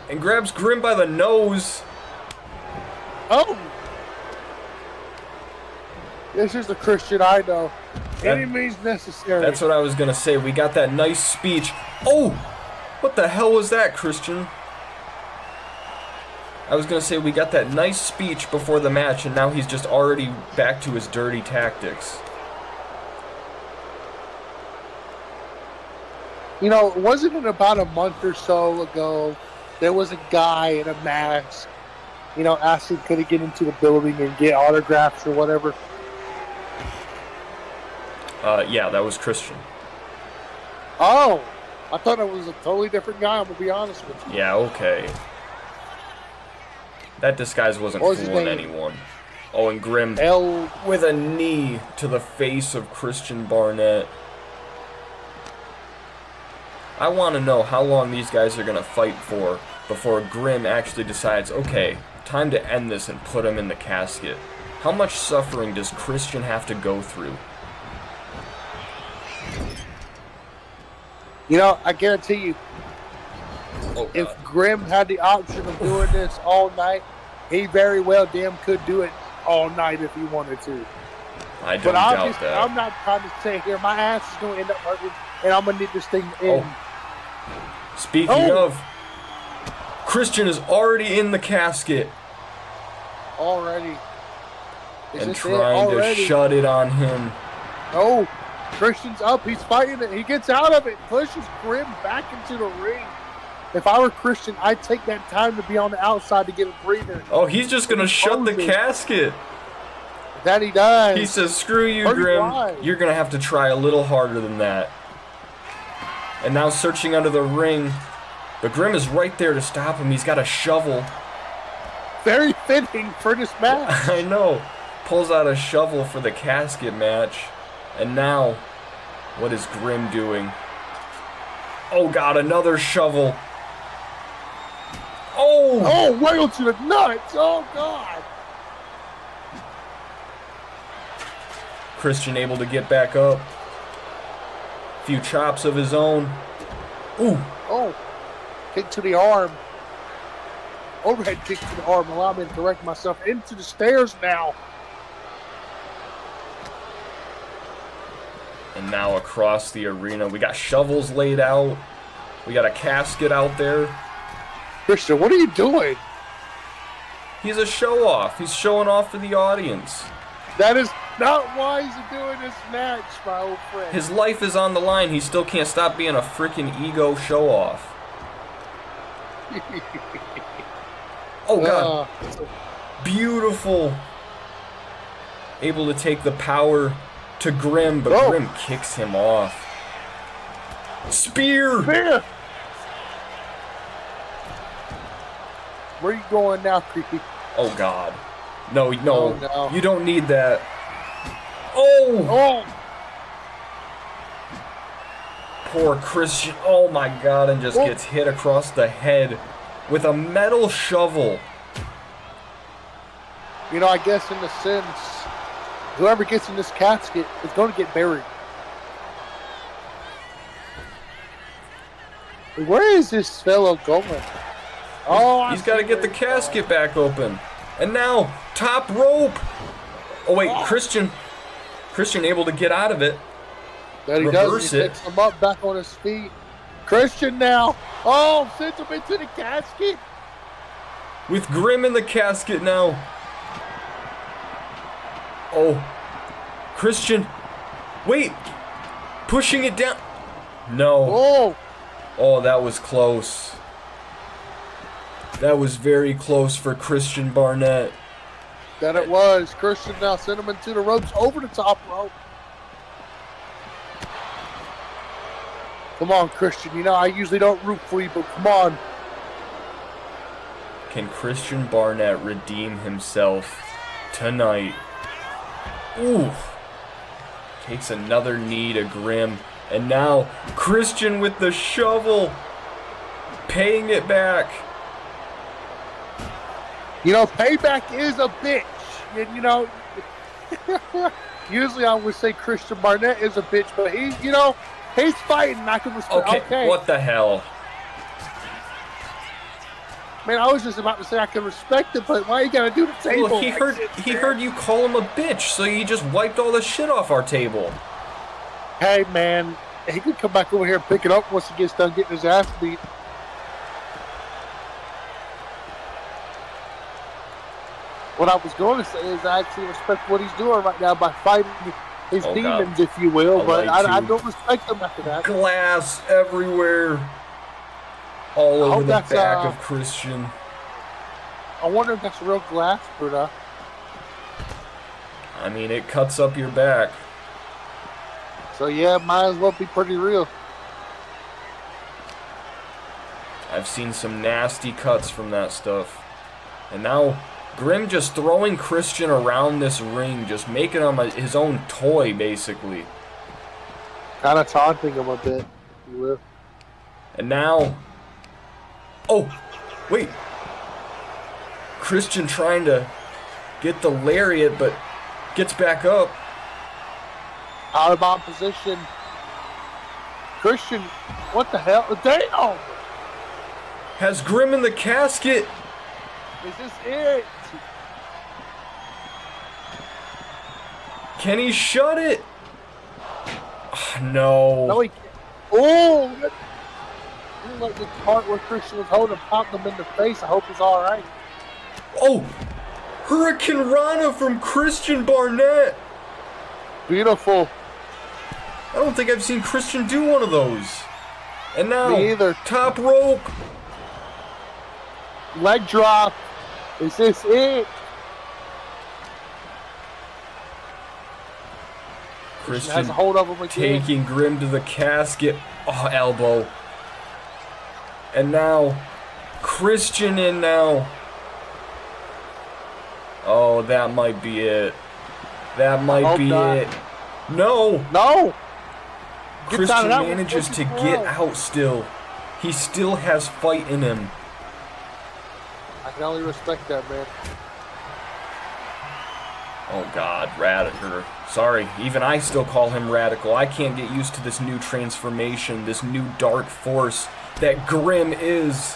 and grabs Grimm by the nose. Oh! This is the Christian I know. Any means necessary. That's what I was going to say. We got that nice speech. Oh! What the hell was that, Christian? I was going to say we got that nice speech before the match, and now he's just already back to his dirty tactics. Wasn't it about a month or so ago, there was a guy in a mask, asking could he get into the building and get autographs or whatever? Yeah, that was Christian. Oh, I thought it was a totally different guy, I'm going to be honest with you. Yeah, okay. That disguise wasn't fooling anyone. Oh, and Grimm with a knee to the face of Christian Barnett. I want to know how long these guys are going to fight for before Grimm actually decides, okay, time to end this and put him in the casket. How much suffering does Christian have to go through? You know, I guarantee you, Oh, if God. Grimm had the option of doing this all night, he very well damn could do it all night if he wanted to. I don't But doubt that. I'm not trying to say here, my ass is going to end up hurting, and I'm going to need this thing in. Speaking of, Christian is already in the casket Already. Is and this it? trying to Already? shut it on him. Oh, Christian's up. He's fighting it. He gets out of it. Pushes Grimm back into the ring. If I were Christian, I'd take that time to be on the outside to get a breather. Oh, he's just going to shut the closes. casket. That he does. He says, screw you, Pretty Grimm. wide. You're going to have to try a little harder than that. And now searching under the ring. But Grimm is right there to stop him. He's got a shovel. Very fitting for this match. I know. Pulls out a shovel for the casket match. And now, what is Grimm doing? Oh, God, another shovel. Oh! Oh, wail to the nuts. Oh, God. Christian able to get back up. Few chops of his own. Ooh. Oh, kick to the arm. Overhead kick to the arm. Allow me to correct myself. Into the stairs now. And now across the arena, we got shovels laid out. We got a casket out there. Christian, what are you doing? He's a show-off. He's showing off for the audience. That is not why he's doing this match, my old friend. His life is on the line. He still can't stop being a freaking ego show-off. Oh, God. Beautiful. Able to take the power to Grimm, but Oh. Grimm kicks him off. Spear! Spear! Where you going now, Creepy? Oh, God. No, Oh, no. you don't need that. Oh! Oh! Poor Christian. Oh, my God, and just Oh. gets hit across the head with a metal shovel. You know, I guess in the sense, whoever gets in this casket is going to get buried. Where is this fellow going? Oh, I He's got to see get the where he's casket back open. And now, top rope. Oh, wait, Christian able to get out of it. That he Reverse does. He it. picks him up back on his feet. Christian now. Oh, sends him into the casket. With Grimm in the casket now. Oh. Christian. Wait. Pushing it down. No. Oh, Oh, that was close. That was very close for Christian Barnett. that it was. Christian now sent him into the ropes over the top rope. Come on, Christian. You know, I usually don't root for you, but come on. Can Christian Barnett redeem himself tonight? Ooh. Takes another knee to Grimm. And now, Christian with the shovel. Paying it back. You know, payback is a bitch. And, you know, usually I would say Christian Barnett is a bitch, but he, you know, he's fighting. I can respect. Okay, what the hell? Man, I was just about to say I can respect it, but why you gotta do the table? Well, he like heard this, he man? heard you call him a bitch, so he just wiped all the shit off our table. Hey, man, he could come back over here and pick it up once he gets done getting his ass beat. What I was going to say is I actually respect what he's doing right now by fighting his Oh, God. demons, if you will, I but like I to. don't respect him after that. Glass everywhere. All over hope the that's, back of Christian. I wonder if that's real glass, but I mean, it cuts up your back. so yeah, might as well be pretty real. I've seen some nasty cuts from that stuff. And now, Grimm just throwing Christian around this ring, just making him his own toy, basically. Kind of taunting him a bit, if you will. And now... Oh! Wait! Christian trying to get the lariat, but gets back up. Out of my position. Christian, what the hell? Damn! Has Grim in the casket. Is this it? Can he shut it? No. No, he can't. Oh! Like the part where Christian was holding, popped him in the face. I hope he's all right. Oh! Hurricane Rana from Christian Barnett. Beautiful. I don't think I've seen Christian do one of those. And now, Me either. top rope. Leg drop. Is this it? Christian has a hold of him again. taking Grim to the casket. Oh, elbow. And now, Christian in now. Oh, that might be it. That might be not. it. No! No! Gets out Christian of that one. manages to get out still. He still has fight in him. I can only respect that, man. Oh God, Radical. Sorry, even I still call him Radical. I can't get used to this new transformation, this new dark force that Grim is.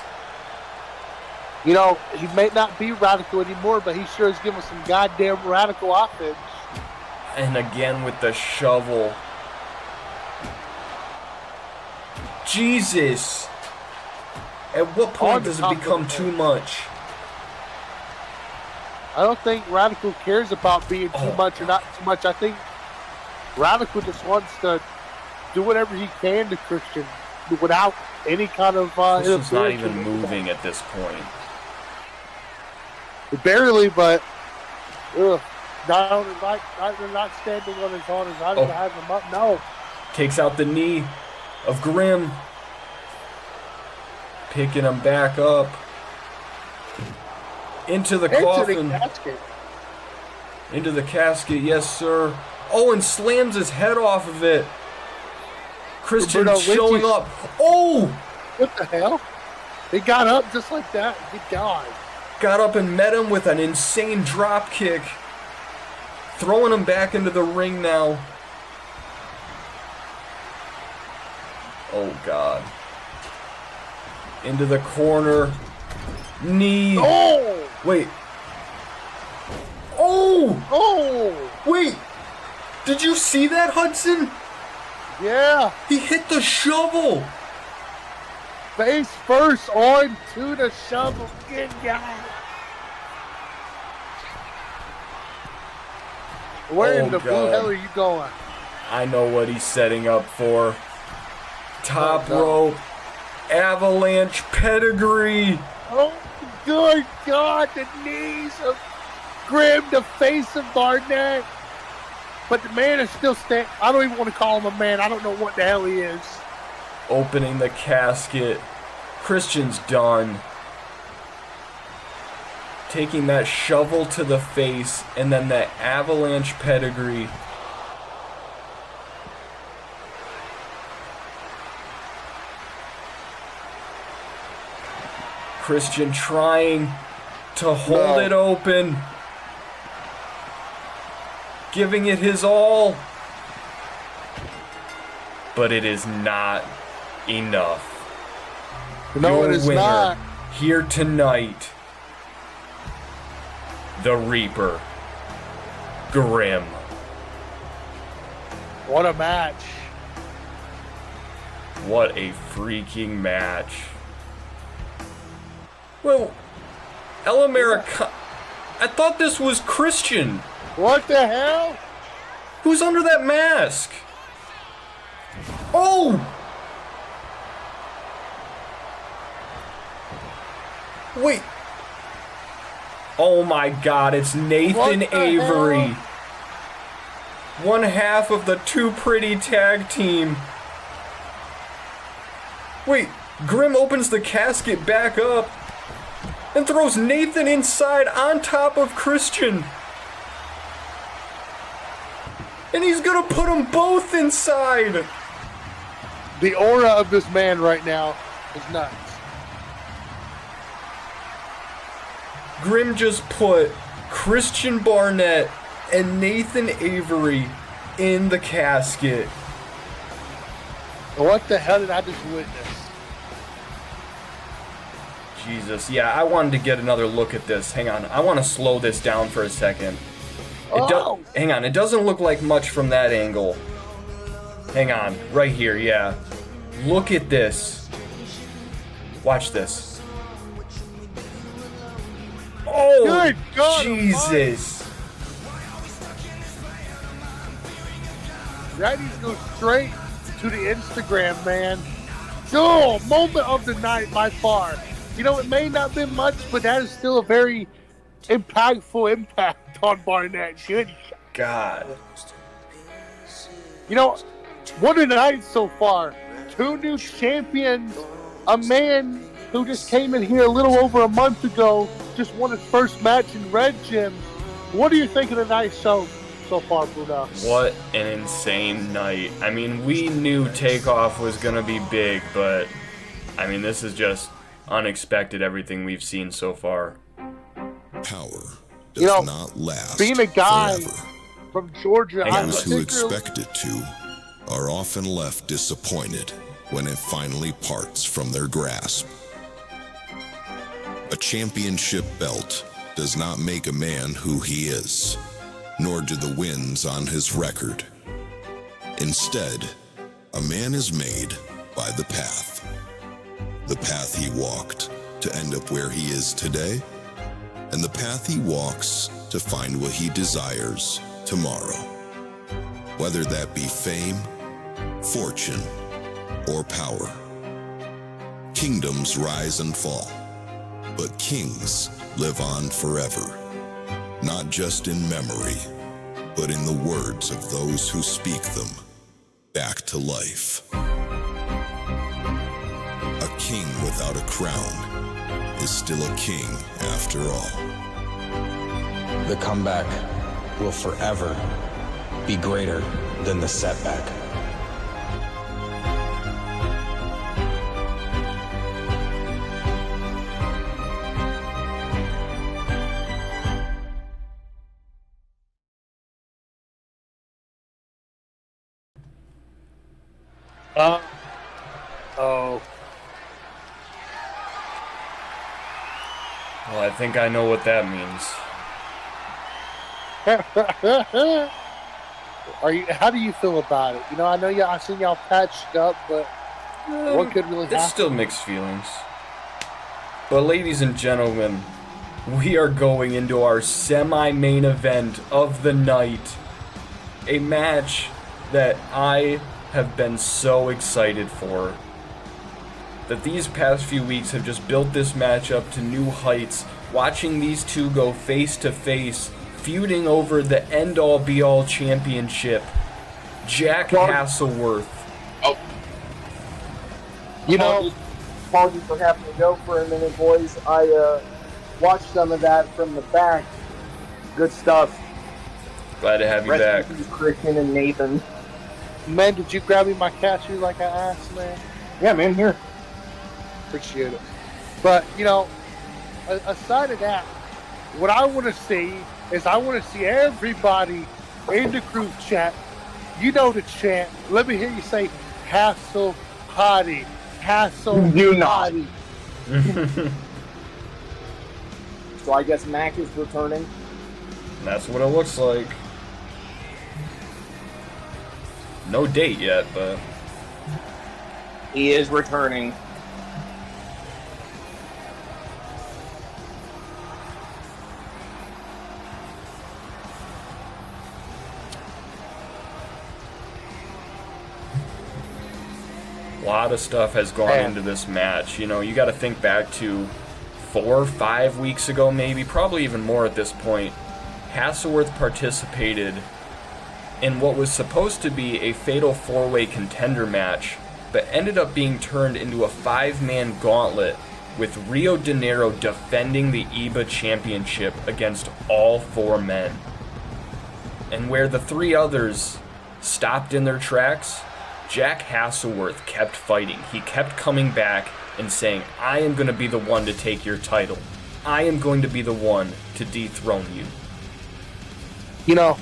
You know, he may not be radical anymore, but he sure is giving some goddamn radical offense. And again with the shovel. Jesus! At what point does it become too much? I don't think Radical cares about being too much or not too much. I think Radical just wants to do whatever he can to Christian without any kind of Christian's not interference. even moving at this point. Barely, but not standing on his own, not even having him up. No. Takes out the knee of Grim. Picking him back up. Into the coffin. The casket. Into the casket, yes, sir. Oh, and slams his head off of it. Christian Roberto showing Lindsay's- up. Oh! What the hell? He got up just like that. Good God. Got up and met him with an insane drop kick. Throwing him back into the ring now. Oh, God. Into the corner. Knee. Oh! Wait. Oh! Oh! Wait! Did you see that, Hudson? Yeah. He hit the shovel! Face first on to the shovel. Good God. Where in the blue God. hell are you going? I know what he's setting up for. Top rope. Avalanche pedigree. Oh, good God. The knees of Grim, the face of Barnett. But the man is still standing. I don't even want to call him a man. I don't know what the hell he is. Opening the casket. Christian's done. Taking that shovel to the face and then that avalanche pedigree. Christian trying to hold it open. Giving it his all. But it is not enough. No, Your it is winner not. here tonight, the Reaper, Grim. What a match. What a freaking match. Well, El America, I thought this was Christian. What the hell? Who's under that mask? Oh! Wait. Oh my God, it's Nathan What the Avery. hell? One half of the Too Pretty tag team. Wait, Grim opens the casket back up and throws Nathan inside on top of Christian. And he's gonna put them both inside. The aura of this man right now is nuts. Grim just put Christian Barnett and Nathan Avery in the casket. What the hell did I just witness? Jesus, yeah, I wanted to get another look at this. Hang on, I want to slow this down for a second. Hang on, it doesn't look like much from that angle. Hang on, right here, yeah. Look at this. Watch this. Oh, Good God Jesus. That needs to go straight to the Instagram, man. Oh, moment of the night by far. You know, it may not be much, but that is still a very impactful impact on Barnett. Good God. You know, what a night so far. 2 new champions. A man who just came in here a little over a month ago, just won his first match in Red Gym. What do you think of the night so far, Bruno? What an insane night. I mean, we knew Takeoff was going to be big, but, I mean, this is just unexpected, everything we've seen so far. Power does not last being a guy forever. from Georgia, Those who expect it to are often left disappointed when it finally parts from their grasp. A championship belt does not make a man who he is, nor do the wins on his record. Instead, a man is made by the path. The path he walked to end up where he is today, and the path he walks to find what he desires tomorrow. Whether that be fame, fortune, or power. Kingdoms rise and fall, but kings live on forever. Not just in memory, but in the words of those who speak them back to life. A king without a crown is still a king after all. The comeback will forever be greater than the setback. Well, I think I know what that means. How do you feel about it? You know, I know I've seen y'all patched up, but what could really happen? There's still mixed feelings. But ladies and gentlemen, we are going into our semi-main event of the night. A match that I have been so excited for. That these past few weeks have just built this match up to new heights. Watching these two go face to face, feuding over the end-all be-all championship. Jack Hasselworth. Oh. You know, Apologies for having to go for a minute, boys. I watched some of that from the back. Good stuff. Glad to have you back. Rest in peace, Christian and Nathan. man, did you grab me my cashew like I asked, man? Yeah, man, here. Appreciate it. But, you know, aside of that, what I want to see is I want to see everybody in the group chat. You know the chant. Let me hear you say, Hassel Hottie. Hassel Do not. Hottie. So I guess Mac is returning. That's what it looks like. No date yet, but He is returning. a lot of stuff has gone into this match. You know, you got to think back to 4 or 5 weeks ago, maybe, probably even more at this point. Hasselworth participated in what was supposed to be a fatal 4-way contender match, but ended up being turned into a 5-man gauntlet with Rio de Janeiro defending the IBA championship against all 4 men. And where the 3 others stopped in their tracks, Jack Hasselworth kept fighting. He kept coming back and saying, I am going to be the one to take your title. I am going to be the one to dethrone you. You know,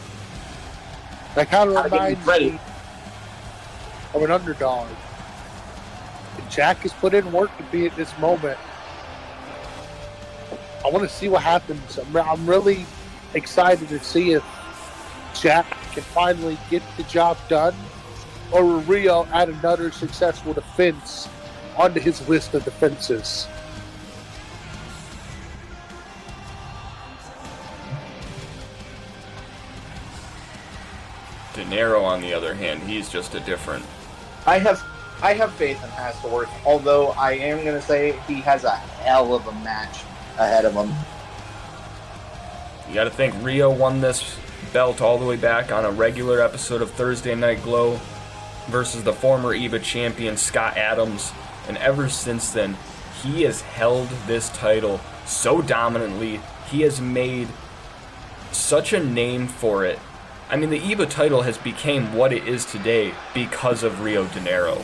that kind of I think he's reminds ready. me of an underdog. And Jack has put in work to be at this moment. I want to see what happens. I'm really excited to see if Jack can finally get the job done, or will Rio add another successful defense onto his list of defenses. De Niro, on the other hand, he's just a different. I have faith in Hasselworth, although I am going to say he has a hell of a match ahead of him. You got to think Rio won this belt all the way back on a regular episode of Thursday Night Glow versus the former EVA champion Scott Adams, and ever since then he has held this title so dominantly. He has made such a name for it. I mean, the EVA title has become what it is today because of Rio De Niro.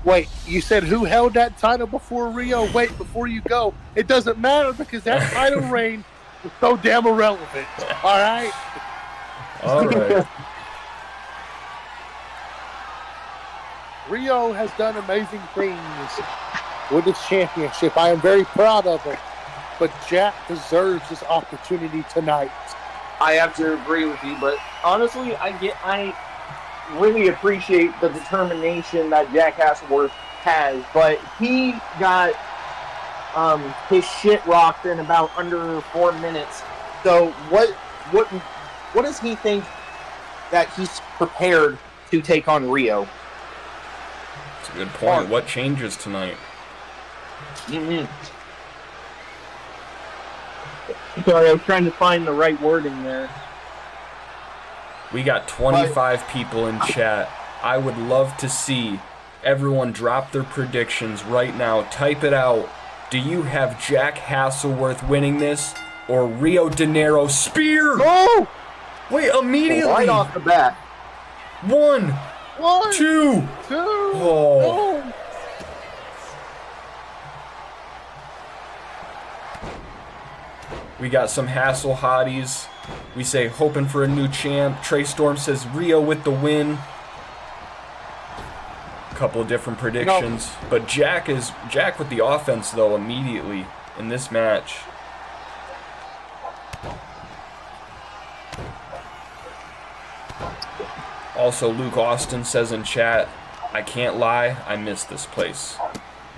Wait, you said who held that title before Rio? Wait, before you go, it doesn't matter because that title reign is so damn irrelevant. All right? All right. Rio has done amazing things with his championship. I am very proud of him, but Jack deserves this opportunity tonight. I have to agree with you, but honestly, I really appreciate the determination that Jack Hasselworth has, but he got his shit rocked in about under 4 minutes. So what does he think that he's prepared to take on Rio? That's a good point. What changes tonight? Mm-hmm. Sorry, I was trying to find the right wording there. We got 25 people in chat. I would love to see everyone drop their predictions right now. Type it out. Do you have Jack Hasselworth winning this or Rio De Niro spear? Oh! Wait, immediately. Right off the bat. One, two. Oh. No. We got some Hassel hotties. We say hoping for a new champ. Trey Storm says Rio with the win. A couple of different predictions. But Jack with the offense though immediately in this match. Also, Luke Austin says in chat, I can't lie, I miss this place.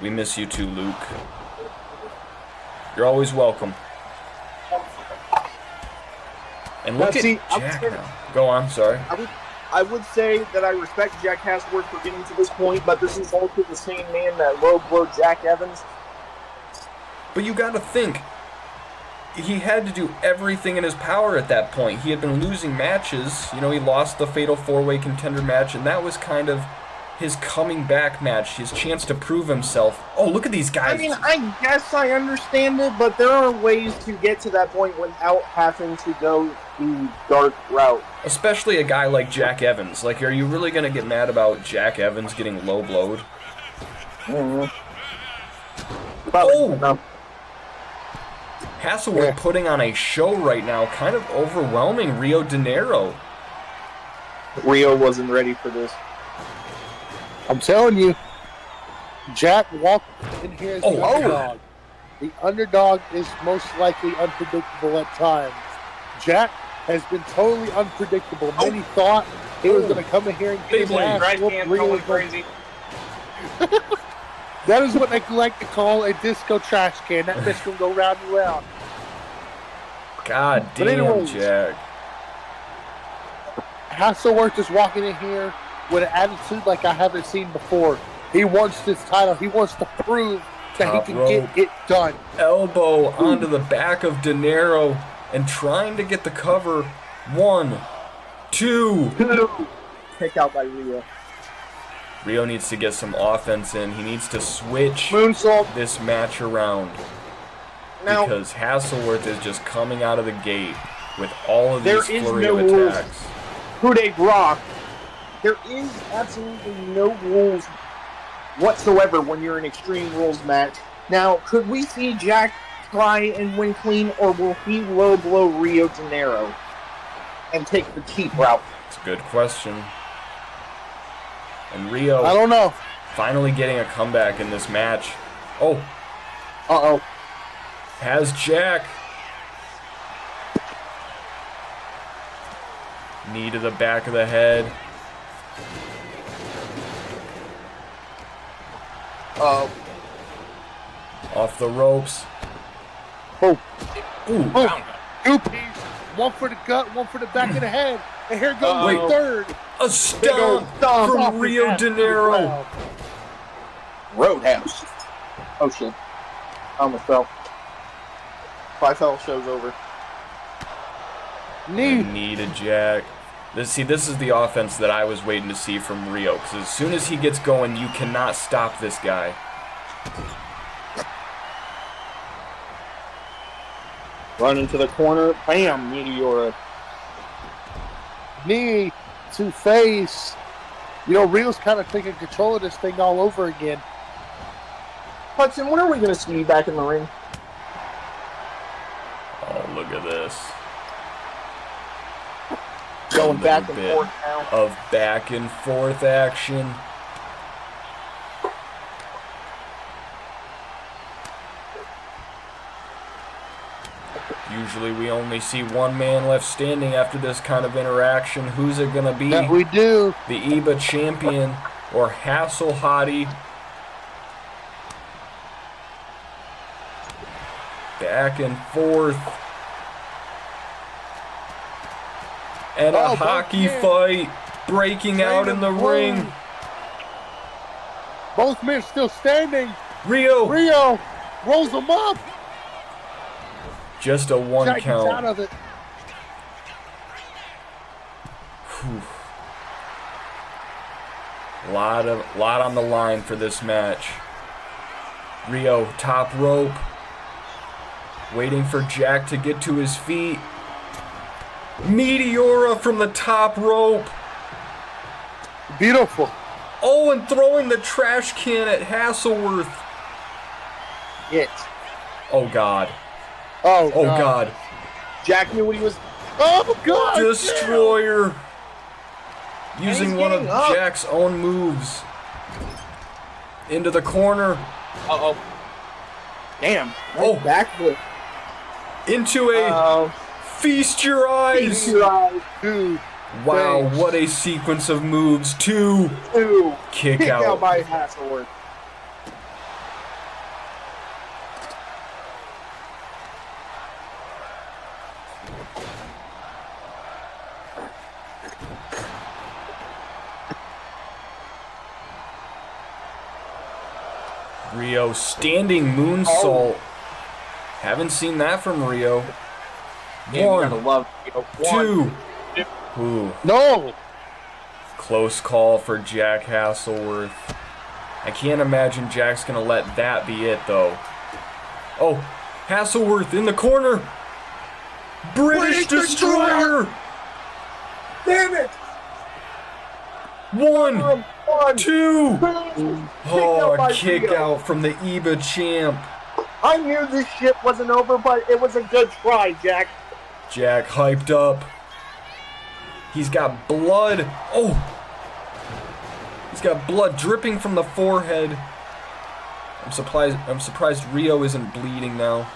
We miss you too, Luke. You're always welcome. And look at Jack now. Go on, sorry. I would say that I respect Jack Hasselworth for getting to this point, but this is also the same man that low blow Jack Evans. But you gotta think, he had to do everything in his power at that point. He had been losing matches. You know, he lost the Fatal 4-Way Contender match, and that was kind of his coming back match, his chance to prove himself. Oh, look at these guys. I mean, I guess I understand it, but there are ways to get to that point without having to go the dark route. Especially a guy like Jack Evans. Like, are you really going to get mad about Jack Evans getting low blowed? Mm-hmm. Oh! No. Hasselworth putting on a show right now, kind of overwhelming Rio De Niro. Rio wasn't ready for this. I'm telling you, Jack walked in here as the underdog. The underdog is most likely unpredictable at times. Jack has been totally unpredictable. Many thought he was going to come in here and get his ass whooped. Rio was crazy. That is what they like to call a disco trash can. That bitch can go round and round. God damn, Jack. Hasselworth is walking in here with an attitude like I haven't seen before. He wants this title. He wants to prove that he can get it done. Elbow onto the back of De Niro and trying to get the cover. 1, 2. Kick out by Rio. Rio needs to get some offense in. He needs to switch Moonsault this match around. Now, because Hasselworth is just coming out of the gate with all of these flurry no of attacks. Coup de grace. There is absolutely no rules whatsoever when you're in Extreme Rules match. Now, could we see Jack try and win clean, or will he low blow Rio de Janeiro and take the cheap route? It's a good question. And Rio, I don't know. finally getting a comeback in this match. Oh, Uh-oh. has Jack. Knee to the back of the head. Uh-oh. Off the ropes. Oh, Ooh. oh, 2-piece. One for the gut, one for the back of the head. And here goes Wait. the third. A stomp stomp Off from his Rio ass de to the Janeiro. ground. Roadhouse. Oh, shit. I almost fell. If I fell, show's over. Knee. Knee to Jack. This is the offense that I was waiting to see from Rio. Because as soon as he gets going, you cannot stop this guy. Run into the corner. Bam! Meteora. Knee to face. You know, Rio's kind of taking control of this thing all over again. Hudson, when are we going to see you back in the ring? Oh, look at this. Going back Little and bit forth now. of back and forth action. Usually we only see one man left standing after this kind of interaction. Who's it going to be? That we do. The EBA champion or Hassel Hottie? Back and forth. And a Oh, hockey both men. fight breaking out in the Training ring. blue. Both men still standing. Rio, Rio rolls them up. just a one Jack gets out count. of it. Whew. Lot on the line for this match. Rio, top rope. Waiting for Jack to get to his feet. Meteora from the top rope. Beautiful. Oh, and throwing the trash can at Hasselworth. It. Oh, God. Oh, Oh, God. Jack knew what he was. Oh, God. Destroyer. Using he's one of getting up. Jack's own moves. Into the corner. Uh-oh. Damn. Oh. Backflip. Into a feast your eyes. Dude. Wow, Thanks. what a sequence of moves. Two. Kick out. by Hasselworth. Rio standing moonsault. Haven't seen that from Rio. Yeah, you gotta One, love two. Ooh, No. close call for Jack Hasselworth. I can't imagine Jack's gonna let that be it though. Oh, Hasselworth in the corner. British Destroyer. Damn it! One, two. Oh, a kick out from the EBA champ. I knew this shit wasn't over, but it was a good try, Jack. Jack hyped up. He's got blood. Oh! He's got blood dripping from the forehead. I'm surprised Rio isn't bleeding now.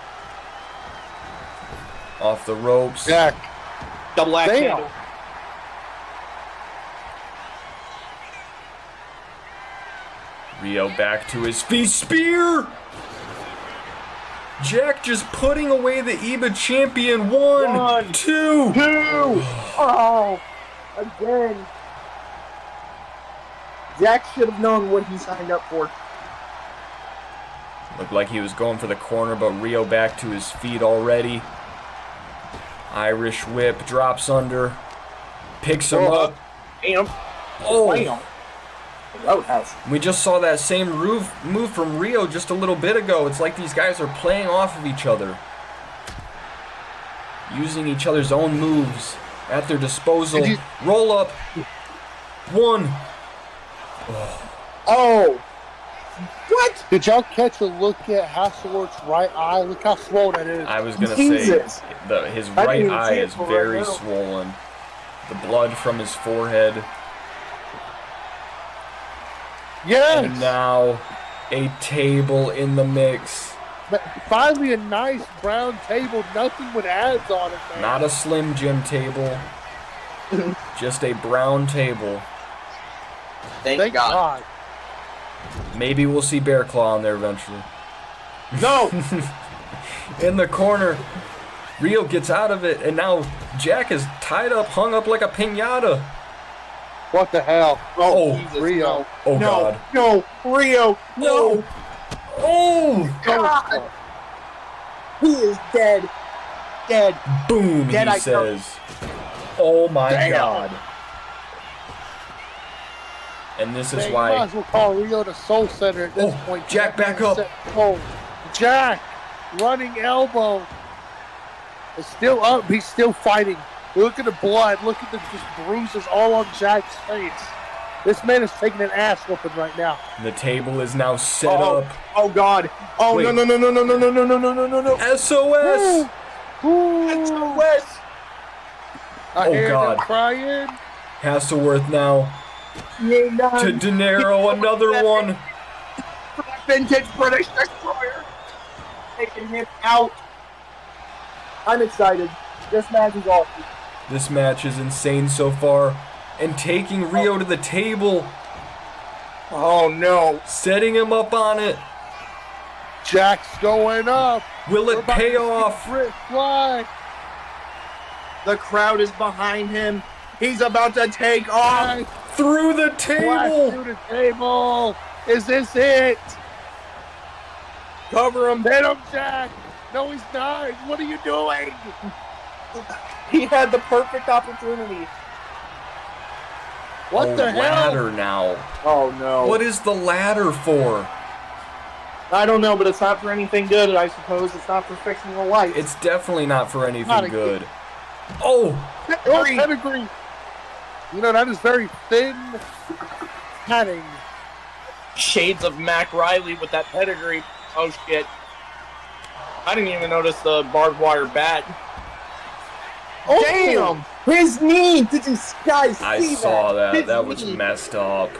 Off the ropes. Jack. Double axe Damn. handle. Rio back to his feet. Spear! Jack just putting away the EBA champion. One, two. Oh, again. Jack should have known what he signed up for. Looked like he was going for the corner, but Rio back to his feet already. Irish whip drops under. Picks him up. Damn. Oh! Bam. Roadhouse. We just saw that same move from Rio just a little bit ago. It's like these guys are playing off of each other. Using each other's own moves at their disposal. Roll up. One. Oh. What? Did y'all catch a look at Hasselworth's right eye? Look how swollen that is. I was gonna Jesus. say his I didn't right even eye see it is till very right now. swollen. The blood from his forehead, Yes! and now a table in the mix. But finally a nice brown table, nothing with ads on it, man. Not a Slim Jim table, just a brown table. Thank God. Maybe we'll see Bear Claw on there eventually. No. In the corner, Rio gets out of it, and now Jack is tied up, hung up like a piñata. What the hell? Oh, Jesus, Rio. no. Oh, no, God. No, Rio. No. Oh! God. He is dead. Dead. Boom, Dead, he I says. Oh my Damn. God. And this is Man, you why. might as well call Rio the Soul Center at this Oh, point. Jack, back up. Oh, Jack, running elbow. It's still up. He's still fighting. Look at the blood. Look at the just bruises all on Jack's face. This man is taking an ass whooping right now. The table is now set up. Oh God. Oh Wait. no. SOS! SOS. I Oh, hear God. them crying. Hasselworth now He ain't done. to De Niro, another one. Vintage British Destroyer. Taking him out. I'm excited. This match is awesome. This match is insane so far. And taking Rio to the table, Oh no. setting him up on it. Jack's going up. Will We're it about pay to see off? Brit fly. The crowd is behind him. He's about to take off. Through the Flash table! through the table. Is this it? Cover him. Hit him, Jack. No, he's not. What are you doing? He had the perfect opportunity. What Oh, the hell? ladder now. Oh no. What is the ladder for? I don't know, but it's not for anything good, I suppose. It's not for fixing the lights. It's definitely not for Not anything a- good. Oh! Oh, pedigree. You know, that is very thin padding. Shades of Mac Riley with that pedigree. Oh shit. I didn't even notice the barbed wire bat. Oh, Damn! His knee! Did you guys see I saw that. His That was knee. messed up.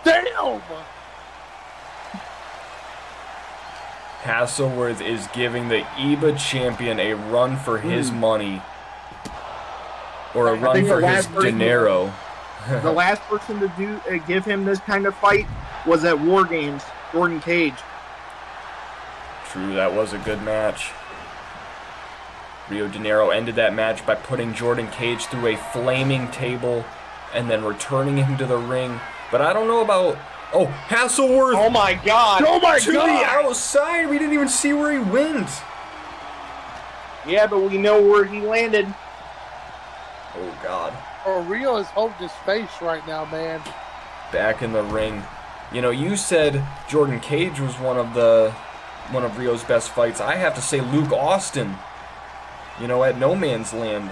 Damn! Hasselworth is giving the EBA champion a run for his money. Or a I run think for the his last person- dinero. The last person to give him this kind of fight was at War Games, Jordan Cage. True, that was a good match. Rio De Niro ended that match by putting Jordan Cage through a flaming table and then returning him to the ring. But I don't know about... Oh, Hasselworth Oh my god! Oh my to the god! outside! We didn't even see where he went! Yeah, but we know where he landed. Oh, God. Oh, Rio is holding his face right now, man. Back in the ring. You know, you said Jordan Cage was one of Rio's best fights. I have to say Luke Austin. You know, at No Man's Land.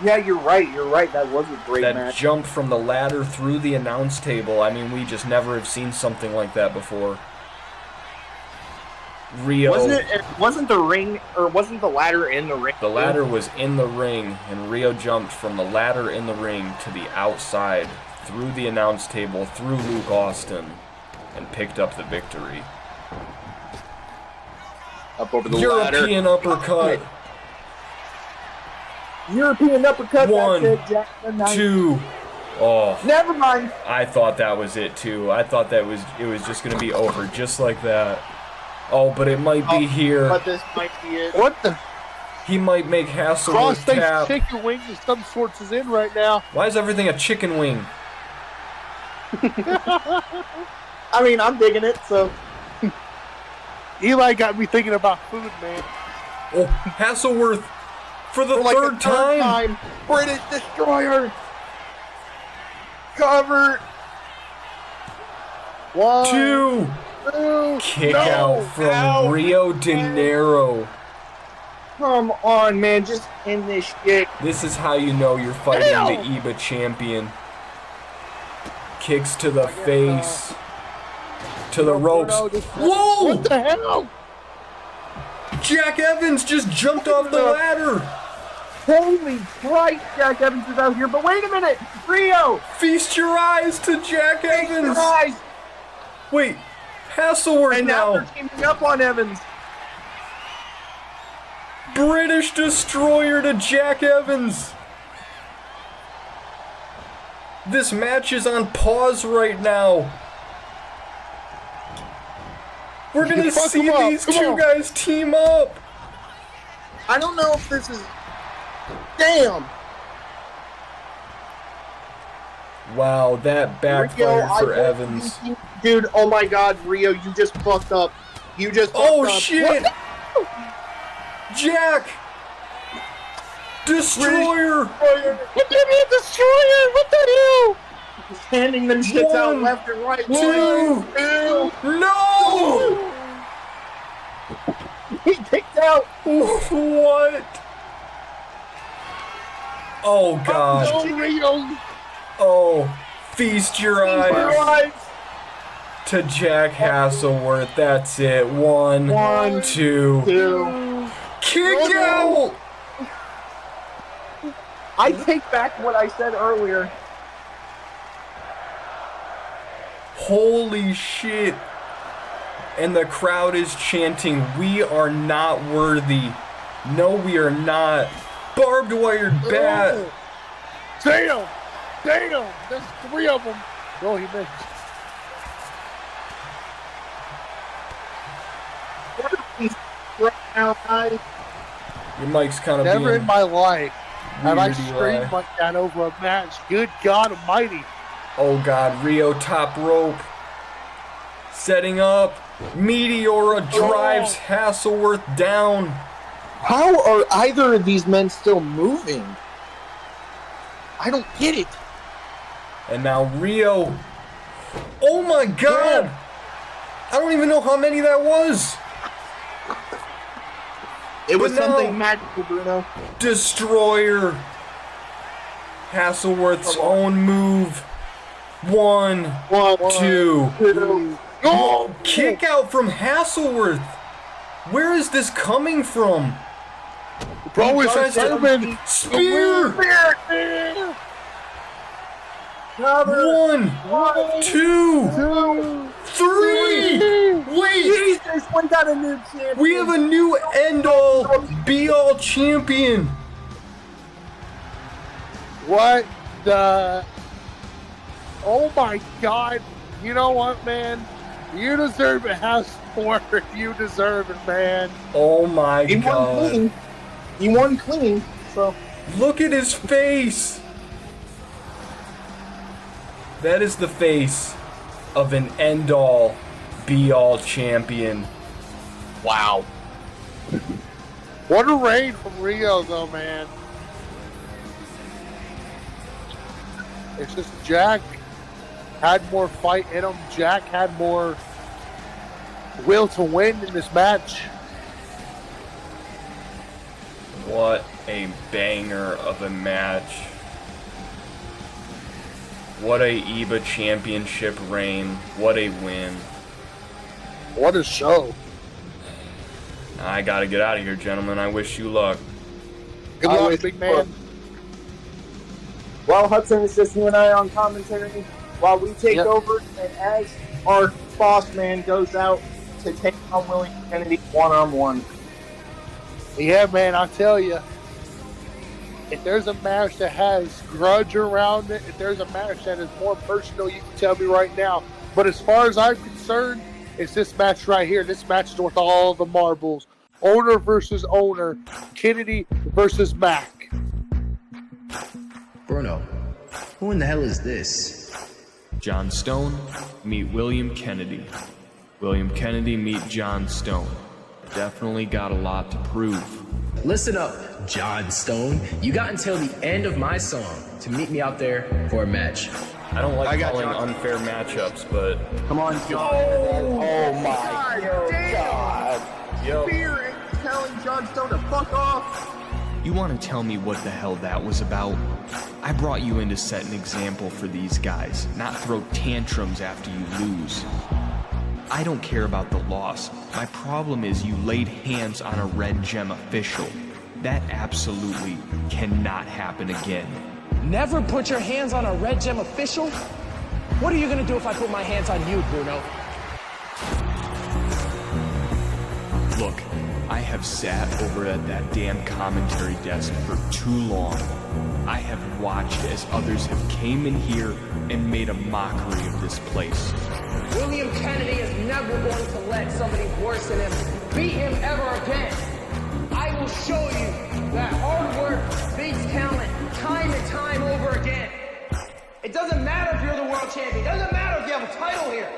Yeah, you're right. That was a great That match. jump from the ladder through the announce table. I mean, we just never have seen something like that before. Rio. Wasn't the ring, or wasn't the ladder in the ring? The ladder was in the ring, and Rio jumped from the ladder in the ring to the outside, through the announce table, through Luke Austin, and picked up the victory. Up over the European uppercut. European uppercut. One, that's it, Jack the Knight. 2. Oh, Never mind. I thought that was it too. I thought that it was just gonna be over just like that. Oh, but it might be here. But this might be it. What the? He might make Hasselworth Crossface tap. chicken wings of some sorts is in right now. Why is everything a chicken wing? I mean, I'm digging it, so. Eli got me thinking about food, man. Oh, Hasselworth for the For like third the time. British Destroyer. Covered. 1, 2. 2. Kick no. out from Ow. Rio De Niro. Come on, man. Just end this shit. This is how you know you're fighting Ew. the EBA champion. Kicks to the face. To the ropes. Whoa! What the hell? Jack Evans just jumped off the ladder. Holy Christ, Jack Evans is out here. But wait a minute, Rio! Feast your eyes to Jack Evans. Guys, Wait, Hasselworth and now they're now. teaming up on Evans. British Destroyer to Jack Evans. This match is on pause right now. We're gonna Fuck see 'em up. these Come two on. guys team up. I don't know if this is... Damn! Wow, that backfired Rio, for Evans. Dude, oh my god, Rio, you just fucked up. You just fucked Oh up. shit! Jack! Destroyer! What do you mean, Destroyer? What the hell? He's handing them shits out One, left and right. two. No! He kicked out. What? Oh god. No, Rio. Oh, feast your eyes Right. to Jack Hasselworth. That's it. One, two. Kick out! I take back what I said earlier. Holy shit. And the crowd is chanting, "We are not worthy. No, we are not." Barbed wire bat. Damn. Damn. There's 3 of them. Oh, he missed. Right now, guys. Your mic's kind of Never in being my life have I weird, screamed Eli. like that over a match. Good God Almighty. Oh god, Rio top rope. Setting up. Meteora drives Hasselworth down. How are either of these men still moving? I don't get it. And now Rio. Oh my god! I don't even know how many that was. It was But no. something magical, Bruno. Destroyer. Hasselworth's own move. One, two. Oh, Kick out from Hasselworth. Where is this coming from? bro, it's tries to- Sermon. Spear. One, two, three. Wait, Jesus, we got a new champion. we have a new end-all, be-all champion. What the? Oh my God! You know what, man? You deserve it. Hasselworth, you deserve it, man. Oh my He won god. clean. He won clean. So Look at his face. That is the face of an end-all, be-all champion. wow. What a reign from Rio, though, man. It's just Jack had more fight in him. Jack had more will to win in this match. What a banger of a match. What a EBA championship reign. What a win. What a show. I gotta get out of here, gentlemen. I wish you luck. Good I luck, wish- big man. Well, Hudson, it's just you and I on commentary while we take Yep. over, and as our boss man goes out to take on William Kennedy one-on-one. Yeah, man, I tell you, if there's a match that has grudge around it, if there's a match that is more personal, you can tell me right now. But as far as I'm concerned, it's this match right here. This match is worth all the marbles. Owner versus owner. Kennedy versus Mac. Bruno, who in the hell is this? John Stone, meet William Kennedy. William Kennedy, meet John Stone. Definitely got a lot to prove. Listen up, John Stone. You got until the end of my song to meet me out there for a match. I don't like calling unfair matchups, but Come on, John. Oh my God. yo, Fear and telling John Stone to fuck off. You want to tell me what the hell that was about? I brought you in to set an example for these guys, not throw tantrums after you lose. I don't care about the loss. My problem is you laid hands on a Red Gem official. That absolutely cannot happen again. Never put your hands on a Red Gem official? What are you gonna do if I put my hands on you, Bruno? Look, I have sat over at that damn commentary desk for too long. I have watched as others have came in here and made a mockery of this place. William Kennedy is never going to let somebody worse than him beat him ever again. I will show you that hard work beats talent time and time over again. It doesn't matter if you're the world champion. It doesn't matter if you have a title here.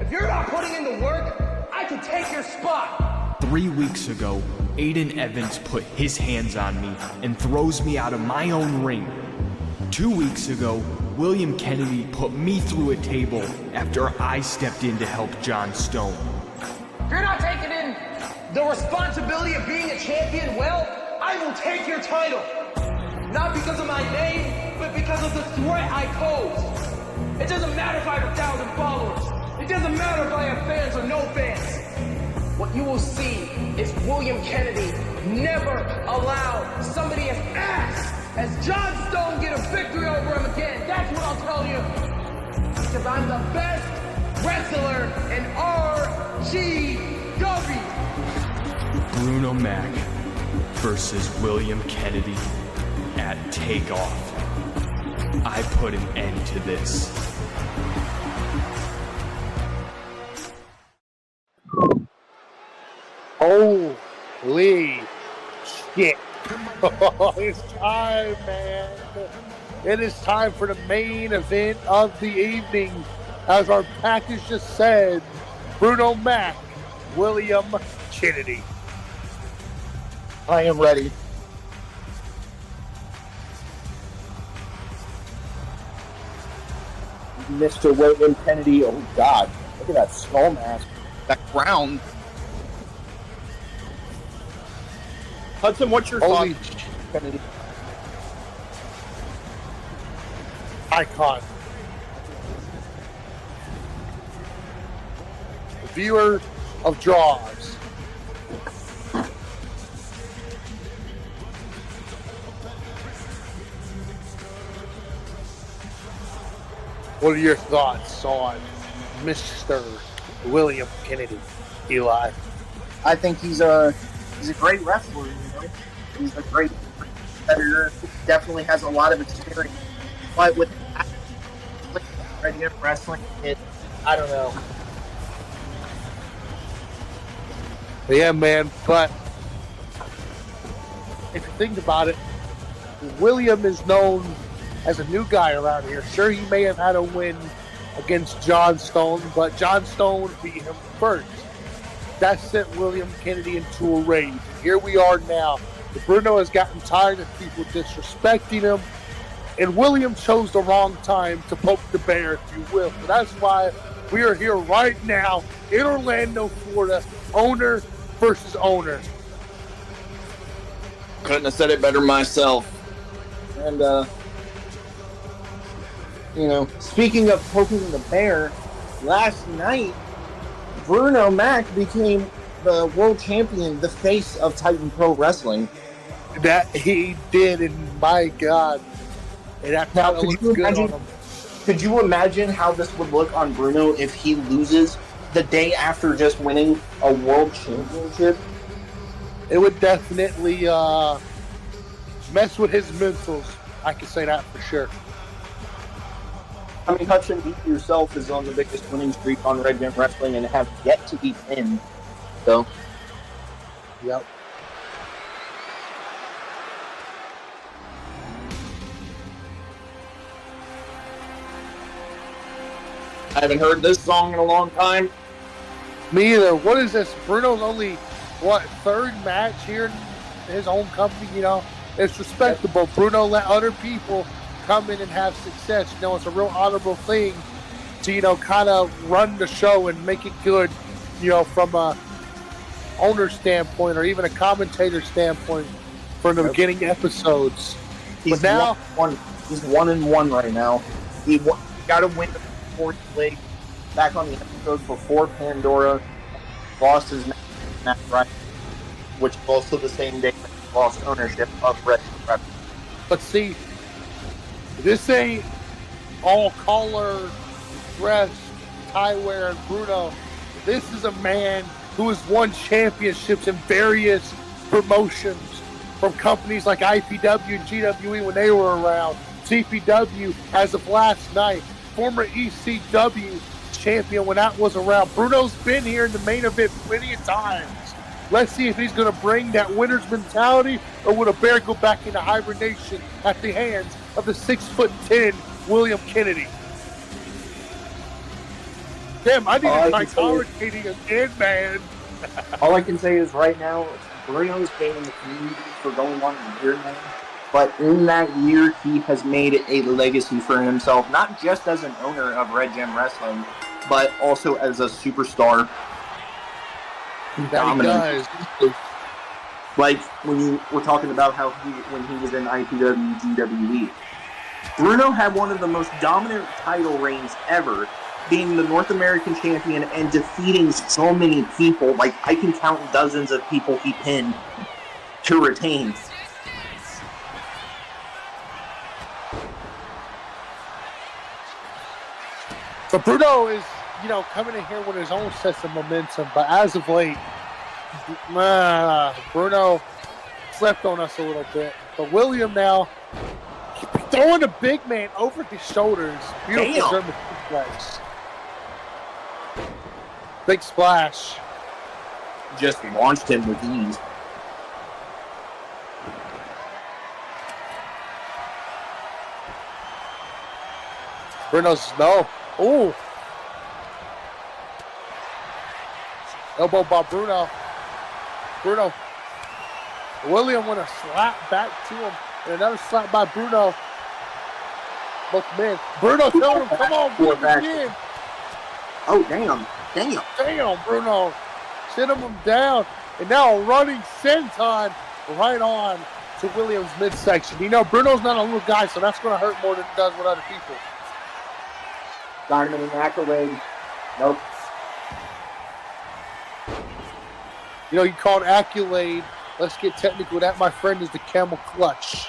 If you're not putting in the work, I can take your spot. 3 weeks ago, Aiden Evans put his hands on me and throws me out of my own ring. 2 weeks ago, William Kennedy put me through a table after I stepped in to help John Stone. If you're not taking in the responsibility of being a champion, well, I will take your title. Not because of my name, but because of the threat I pose. It doesn't matter if I have 1,000 followers. It doesn't matter if I have fans or no fans. What you will see is William Kennedy never allow somebody as ass as John Stone get a victory over him again. That's what I'll tell you. Because I'm the best wrestler in RGW. Bruno Mac versus William Kennedy at Takeoff. I put an end to this. Holy shit. It's time, man. It is time for the main event of the evening. As our package just said, Bruno Mac, William Kennedy. I am ready. Mr. William Kennedy. Oh, God. Look at that skull mask. That crown. Hudson, what's your Holy thoughts, Kennedy? Icon. Viewer of draws. What are your thoughts on Mr. William Kennedy, Eli? I think he's a great wrestler. You know, he's a great competitor. Definitely has a lot of experience. But with regular wrestling, I don't know. Yeah, man, but if you think about it, William is known as a new guy around here. Sure, he may have had a win against John Stone, but John Stone beat him first. That sent William Kennedy into a rage. And here we are now. Bruno has gotten tired of people disrespecting him, and William chose the wrong time to poke the bear, if you will. So that's why we are here right now in Orlando, Florida, owner versus owner. Couldn't have said it better myself. And, speaking of poking the bear, last night, Bruno Mac became the world champion, the face of Titan Pro Wrestling. That he did, and my God. And that Now, kind of looks good on him. Could you imagine how this would look on Bruno if he loses the day after just winning a world championship? It would definitely mess with his mentals. I can say that for sure. I mean, Hudson, you yourself is on the biggest winning streak on Red Gem Wrestling and have yet to be pinned. So, Yep. I haven't heard this song in a long time. Me either. What is this? Bruno's only, third match here in his own company, you know? It's respectable. Bruno let other people come in and have success. You know, it's a real honorable thing to, kind of run the show and make it good, from a owner standpoint or even a commentator standpoint from the beginning episodes. he's But now, he's 1-1 right now. He got to win the fourth leg. back on the episode before Pandora lost his match, right? Which is also the same day that he lost ownership of Red Bull. But see, this ain't all collar, dress, tie wear, and Bruno. This is a man who has won championships in various promotions from companies like IPW and GWE when they were around. CPW as of last night. Former ECW champion when that was around. Bruno's been here in the main event plenty of times. Let's see if he's going to bring that winner's mentality, or will the Bear go back into hibernation at the hands of the 6'10" William Kennedy? Damn, I need to try tolerating again, man. All I can say is right now, Bruno's been in the community for going on a year now. But in that year, he has made a legacy for himself, not just as an owner of Red Gem Wrestling, but also as a superstar. That he does. Like when you were talking about how when he was in IPW GWE, Bruno had one of the most dominant title reigns ever, being the North American champion and defeating so many people. Like, I can count dozens of people he pinned to retain. But Bruno is, coming in here with his own sense of momentum. But as of late, Bruno slept on us a little bit. But William now throwing the big man over his shoulders. Beautiful German suplex. Big splash. Just launched him with ease. Bruno's no. Ooh. Elbow by Bruno. William with a slap back to him. And another slap by Bruno. Both men. Bruno telling him, come on, Bruno, again. Oh, damn. Damn, Bruno. Sitting him down. And now a running senton right on to William's midsection. Bruno's not a little guy, so that's going to hurt more than it does with other people. Got him in an accolade. Nope. You called accolade. Let's get technical. That, my friend, is the camel clutch.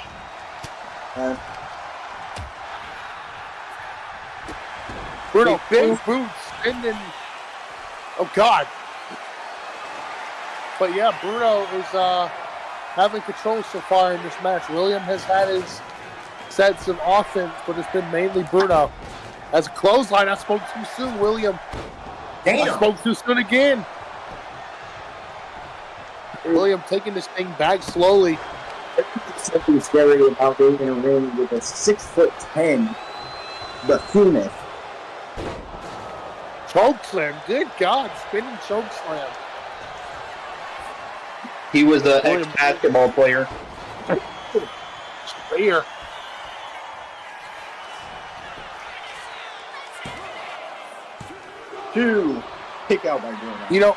Bruno, big boots, spinning. Oh, God. But, yeah, Bruno is having control so far in this match. William has had his sets of offense, but it's been mainly Bruno. As a clothesline, I spoke too soon, William. Damn. I spoke too soon again. William taking this thing back slowly. There's something scary about being in a ring with a 6'10" behemoth. Choke slam. Good God. Spinning choke slam. He was an ex-basketball player. Spear. Two. Pick out by Bruno.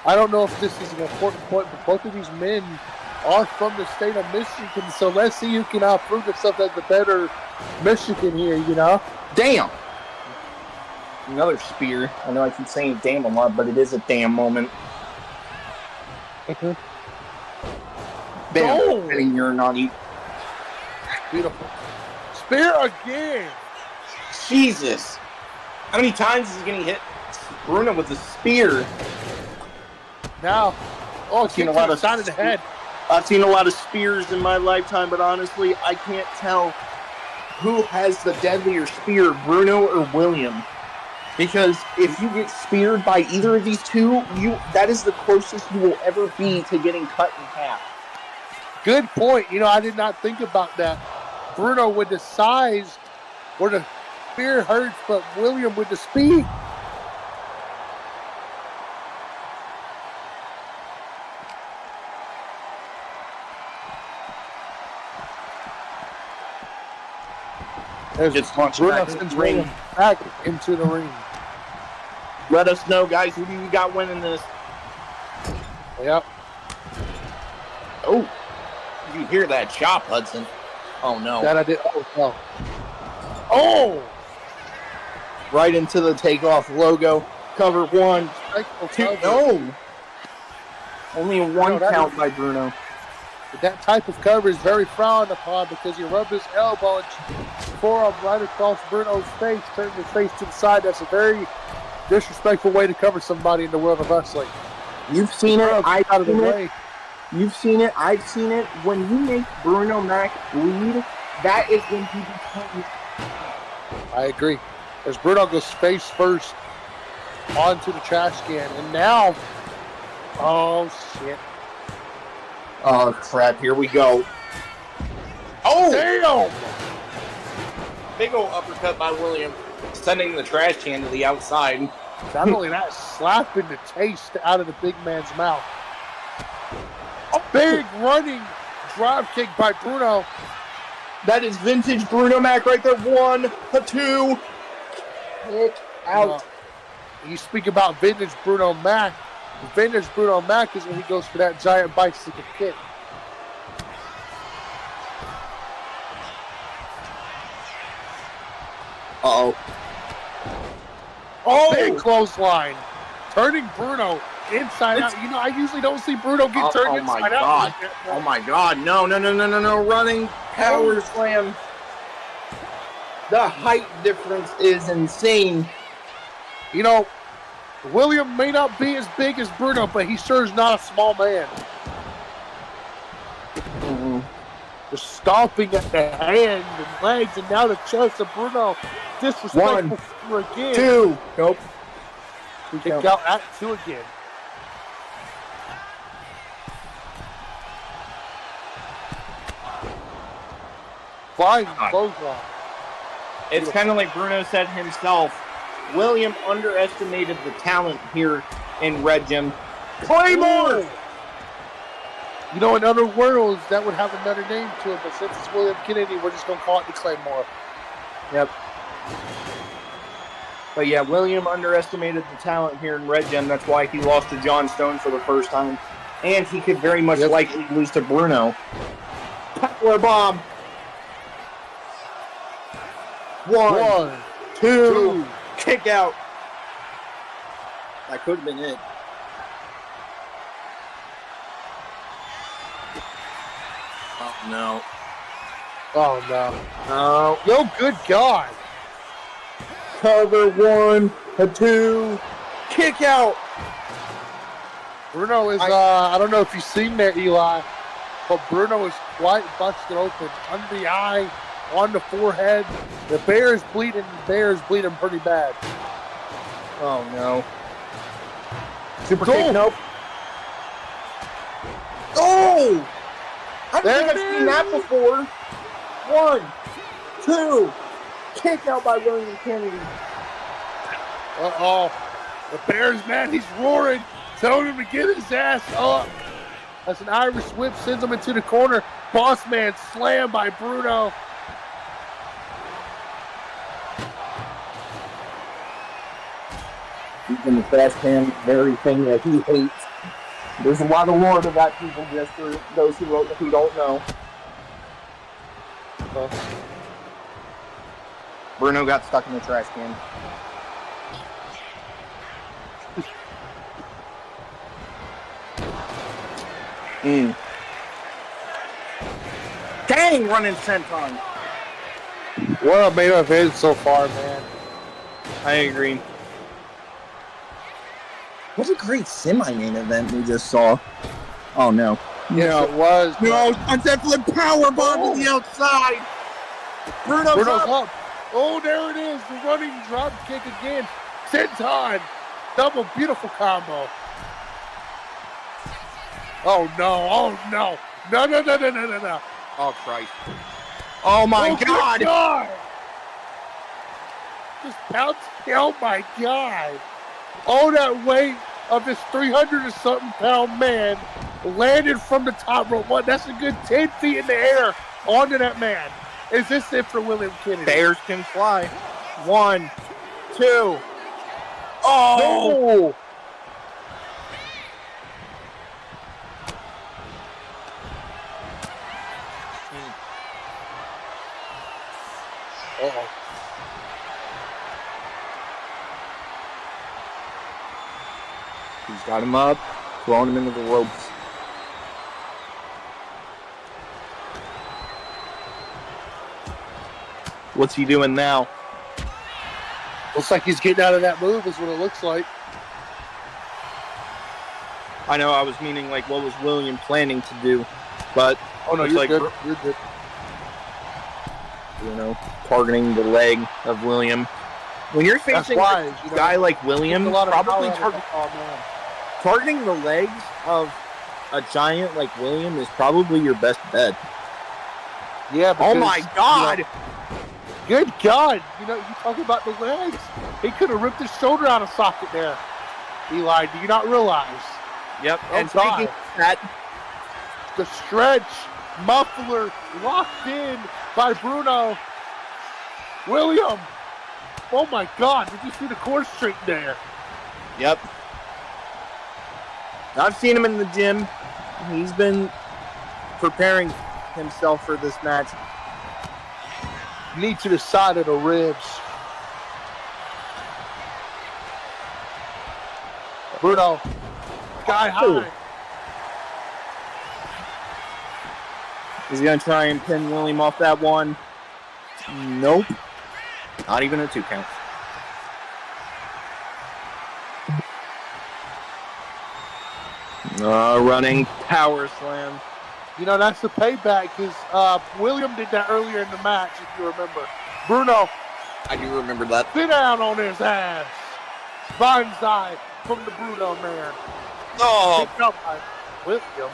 I don't know if this is an important point, but both of these men are from the state of Michigan, so let's see who can prove themselves as the better Michigan here, Damn. Another spear. I know I keep saying damn a lot, but it is a damn moment. Bam. Oh. And you're not eating. Beautiful. Spear again. Jesus. How many times is he getting hit? Bruno with the spear. Now, kick to the side of the head. I've seen a lot of spears in my lifetime, but honestly, I can't tell who has the deadlier spear, Bruno or William. Because if you get speared by either of these two, that is the closest you will ever be to getting cut in half. Good point. I did not think about that. Bruno with the size where the spear hurts, but William with the speed. Just launch back into the ring. Back into the ring. Let us know, guys. Who do you got winning this? Yep. Oh, did you hear that chop, Hudson? Oh no. That I did. Oh no. Oh! right into the Takeoff logo. Cover 1, 2. No. Only a 1 count by Bruno. That type of cover is very frowned upon because you rub his elbow and forearm right across Bruno's face, turning his face to the side. That's a very disrespectful way to cover somebody in the world of wrestling. You've seen it. I've out of the seen way. it. You've seen it. I've seen it. When you make Bruno Mac bleed, that is when he becomes. I agree. As Bruno goes face first onto the trash can, and now, oh shit! Oh crap! Here we go. Oh damn! Big ol' uppercut by William, sending the trash can to the outside. Not only that, slapping the taste out of the big man's mouth. A big running drop kick by Bruno. That is vintage Bruno Mac right there. 1, 2. Kick out. You speak about vintage Bruno Mac. Vintage Bruno Mac is when he goes for that giant bicycle kick. Uh-oh. Oh! Big clothesline. Turning Bruno inside out. You know, I usually don't see Bruno get turned inside out. God. Oh my God. No. Running power slam. The height difference is insane. You know, William may not be as big as Bruno, but he sure is not a small man. Just stomping at the hands and legs, and now the chest of Bruno. Disrespectful 1, again. 2. Nope. Kick out at 2 again. Flying clothesline. It's kind of like Bruno said himself. William underestimated the talent here in Red Gym. Claymore! You know, in other worlds, that would have another name to it, but since it's William Kennedy, we're just going to call it the Claymore. Yep. But yeah, William underestimated the talent here in Red Gym. That's why he lost to John Stone for the first time. And he could very much likely lose to Bruno. Power bomb. 1, 2. Kick out. That could have been it. Oh, no. Oh, no. No. Yo, good God. Cover 1, 2. Kick out. Bruno is, I don't know if you've seen that, Eli, but Bruno is quite busted open. Under the eye, on the forehead. The bear is bleeding. The bear is bleeding pretty bad. Oh, no. Super kick, nope. Oh! I don't think I've seen that before. 1, 2. Kick out by William Kennedy. Uh-oh. The bear's mad. He's roaring. Telling him to get his ass up. That's an Irish whip. Sends him into the corner. Boss man slam by Bruno. He's in the fast hand, very thing that he hates. There's a lot of lore to that, people, just for those who don't know. Bruno got stuck in the trash can. Dang, running senton. What a main event so far, man. I agree. What a great semi-main event we just saw. Oh, no. Yes, it was. No, a definitely power bomb to the outside. Bruno's up. Oh, there it is. The running drop kick again. Senton. Double beautiful combo. Oh, no. Oh, no. No. Oh, Christ. Oh, my God. Just pounce. Oh, my God. Oh, that weight of this 300-something pound man landed from the top rope. What? That's a good 10 feet in the air onto that man. Is this it for William Kennedy? Bears can fly. 1, 2. Oh! Uh-oh. Got him up, throwing him into the ropes. What's he doing now? Looks like he's getting out of that move is what it looks like. I know, I was meaning, like, what was William planning to do? But, oh, no, you're good. You're good. You know, targeting the leg of William. When you're facing a guy like William, probably targeting the legs of a giant like William is probably your best bet. Yeah. Because, oh, my God! You know, good God! You know, you talk about the legs. He could have ripped his shoulder out of socket there. Eli, do you not realize? Yep. Oh, and speaking of that, the stretch muffler locked in by Bruno. William. Oh my God! Did you see the cord straight there? Yep. I've seen him in the gym. He's been preparing himself for this match. Knee to the side of the ribs. Bruno, sky high. He's going to try and pin William off that one. Nope. Not even a 2 count. Running power slam. You know, that's the payback because William did that earlier in the match, if you remember. Bruno. I do remember that. Sit down on his ass. Banzai from the Bruno man. Oh. Picked up by William.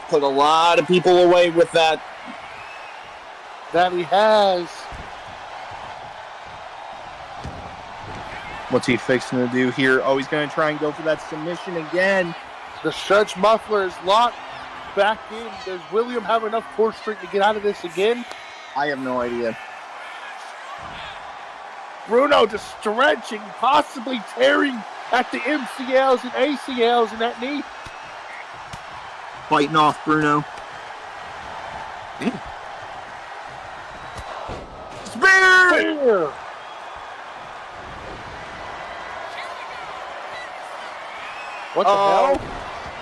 Put a lot of people away with that. That he has. What's he fixing to do here? Oh, he's going to try and go for that submission again. The stretch muffler is locked back in. Does William have enough core strength to get out of this again? I have no idea. Bruno just stretching, possibly tearing at the MCLs and ACLs in that knee. Fighting off Bruno. Spear! What the hell?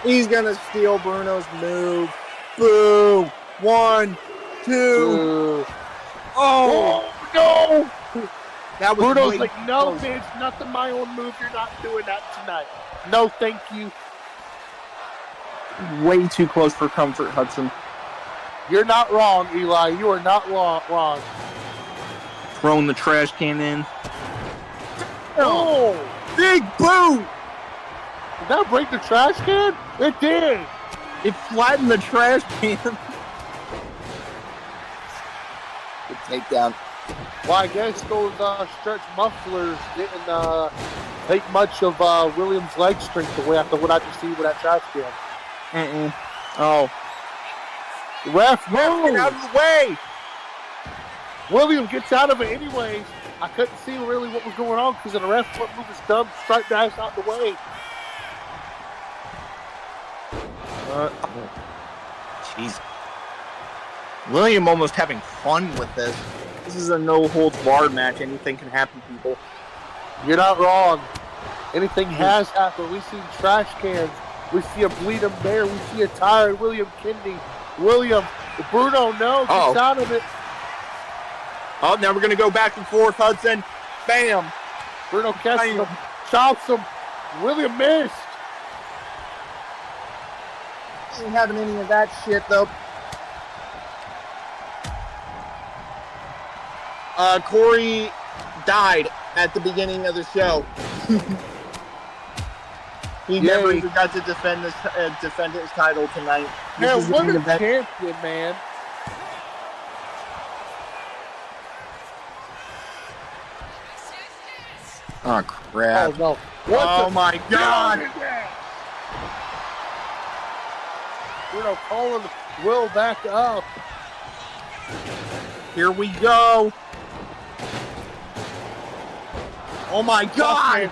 He's going to steal Bruno's move. Boo! 1, 2. Oh, no! That was Bruno's like, no, bitch, nothing my own move. You're not doing that tonight. No, thank you. Way too close for comfort, Hudson. You're not wrong, Eli. You are not wrong. Throwing the trash can in. Oh! Big boot! Did that break the trash can? It did. It flattened the trash can. Good takedown. Well, I guess those stretch mufflers didn't take much of Williams' leg strength away after what I just see with that trash can. Oh. Ref, get out of the way! William gets out of it anyways. I couldn't see really what was going on because the ref wouldn't move his thumb, strike dash out the way. Jeez. William almost having fun with this. This is a no-holds-barred match. Anything can happen, people. You're not wrong. Anything has happened. We've seen trash cans. We see a bleeding bear. We see a tired William Kennedy. William, Bruno, no, gets out of it. Oh, now we're going to go back and forth, Hudson. Bam. Bruno catches him, chops him. William missed. Ain't having any of that shit, though. Corey died at the beginning of the show. He never even got to defend his title tonight. Man, what a champion, man. Oh, crap. Oh, no. Oh, my God. Bruno calling Will back up. Here we go. Oh, my God.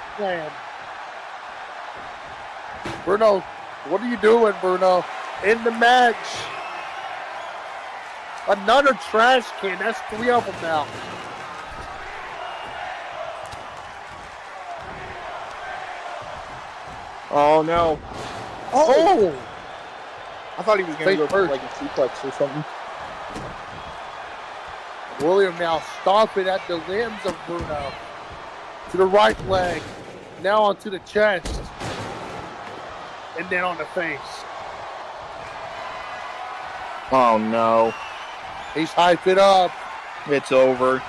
Bruno, what are you doing, Bruno? In the match. Another trash can. That's 3 of them now. Oh no. Oh! I thought he was going to go for Face like a suplex or something. William now stomping at the limbs of Bruno. To the right leg. Now onto the chest. And then on the face. Oh no. He's hyping up. It's over.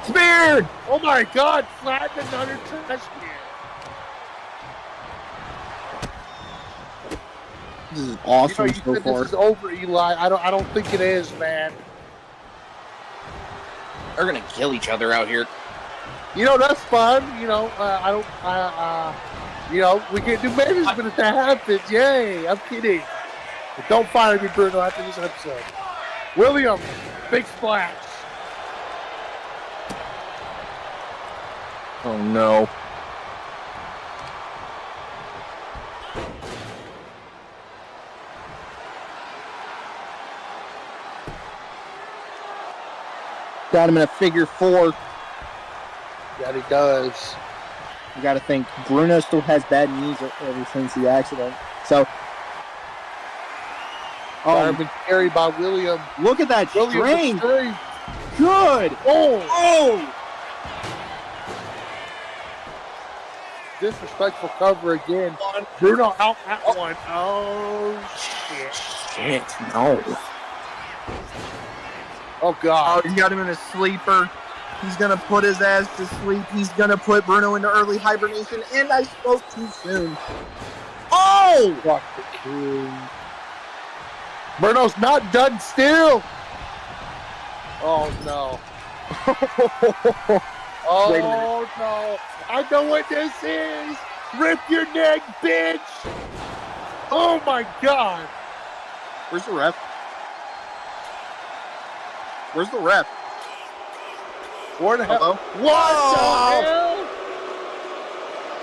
Speared! Oh my God! Flattened another trash can. This is awesome You so said far. this is over, Eli. I don't think it is, man. They're going to kill each other out here. That's fun. We can't do management if that happens. Yay! I'm kidding. But don't fire me, Bruno, after this episode. William, big splash. Oh no. Got him in a figure four. Yeah, he does. You got to think Bruno still has bad knees ever since the accident. So, Fireman carried by William. look at that William strength. Good. Oh. Disrespectful cover again. Bruno out at one. Oh, shit. Shit. No. Oh, God. Oh, he's got him in a sleeper. He's going to put his ass to sleep. He's going to put Bruno into early hibernation. And I spoke too soon. Oh! Fuck the king. Bruno's not done still. Oh, no. Oh, no. I know what this is. Rip your neck, bitch. Oh, my God. Where's the ref? Where's the ref? Where the hell? Hello? What the hell?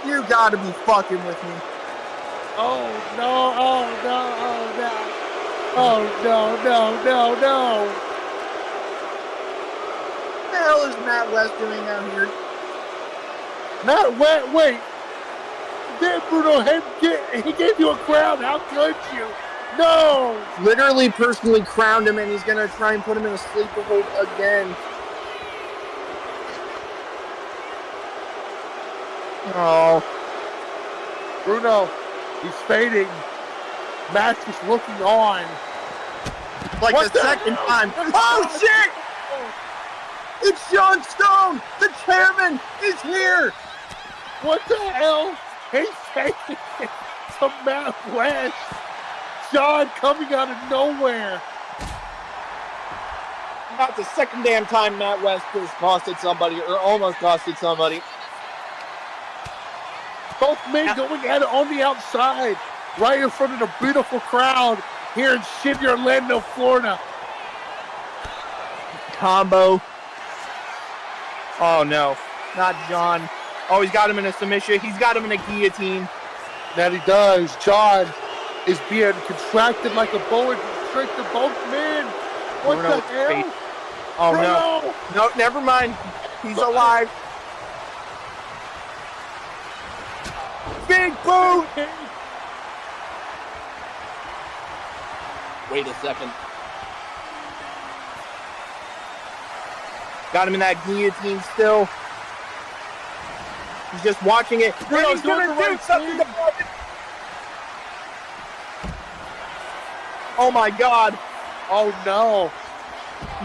You gotta be fucking with me. Oh, no. Oh, no. Oh, no. Oh, no, no, no, no. What the hell is Matt West doing out here? Wait. Did Bruno he gave you a crown. How could you? No. Literally personally crowned him, and he's gonna try and put him in a sleeper hold again. Oh. Bruno, he's fading. Matt's just looking on. Like What the the second hell? time. Oh, shit! It's John Stone! The chairman is here! What the hell? He's taking it to Matt West. John coming out of nowhere. Not the second damn time Matt West has costed somebody, or almost costed somebody. Both men going at it on the outside, right in front of the beautiful crowd here in shitty Orlando, Florida. Combo. Oh, no. Not John. Oh, he's got him in a submission. He's got him in a guillotine. That he does. John is being contracted like a boa constrictor, both men. What Bruno the hell? fate. Oh, Bruno! no. No, never mind. He's alive. Big boot! Wait a second. Got him in that guillotine still. He's just watching it. Bruno's He's gonna doing the do right something thing. about it. Oh my God. Oh no.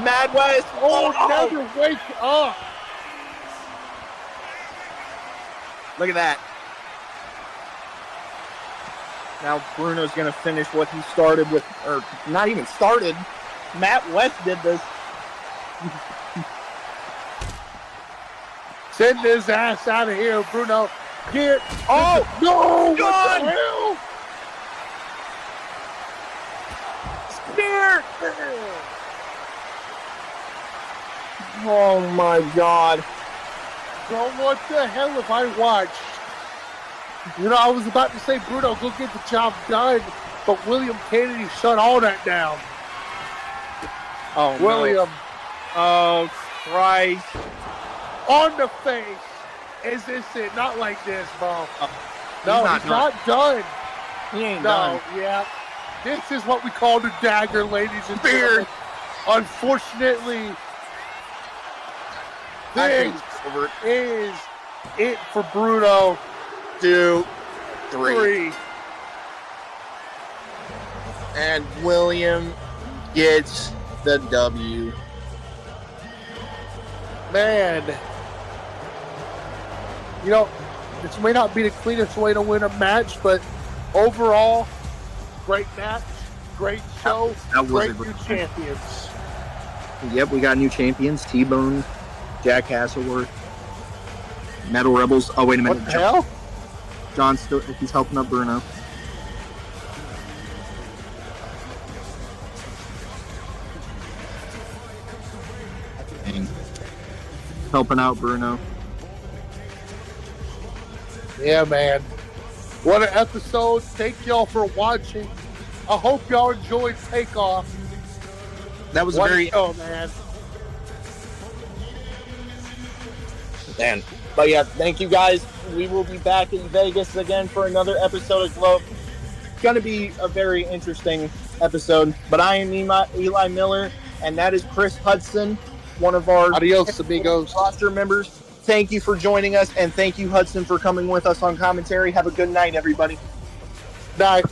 Mad West. Oh, never wake up. Look at that. Now Bruno's going to finish what he started with, or not even started. Matt West did this. Send his ass out of here, Bruno. Get. Oh! No! John! What the hell? Spear! Oh my God. Bro, what the hell have I watched? I was about to say, Bruno, go get the job done, but William Kennedy shut all that down. Oh, William. No. Oh, Christ. On the face. Is this it? Not like this, bro. No, he's not done. He ain't No, done. yeah. This is what we call the dagger, ladies and gentlemen. Unfortunately, this is it for Bruno. 2, 3. And William gets the W. Man, you know, this may not be the cleanest way to win a match, but overall, great match, great show, That was great a great new champions. Yep, we got new champions. T-Bone, Jack Hasselworth, Metal Rebels. Oh, wait a minute. What the hell? John's still, he's helping up Bruno. Dang. Helping out Bruno. Yeah, man. What an episode. Thank y'all for watching. I hope y'all enjoyed Takeoff. That was What a a very show, man. Man. But yeah, thank you guys. We will be back in Vegas again for another episode of Glow. It's going to be a very interesting episode. But I am Eli Miller, and that is Chris Hudson, one of our Adios, amigos. roster members. Thank you for joining us, and thank you, Hudson, for coming with us on commentary. Have a good night, everybody. Night.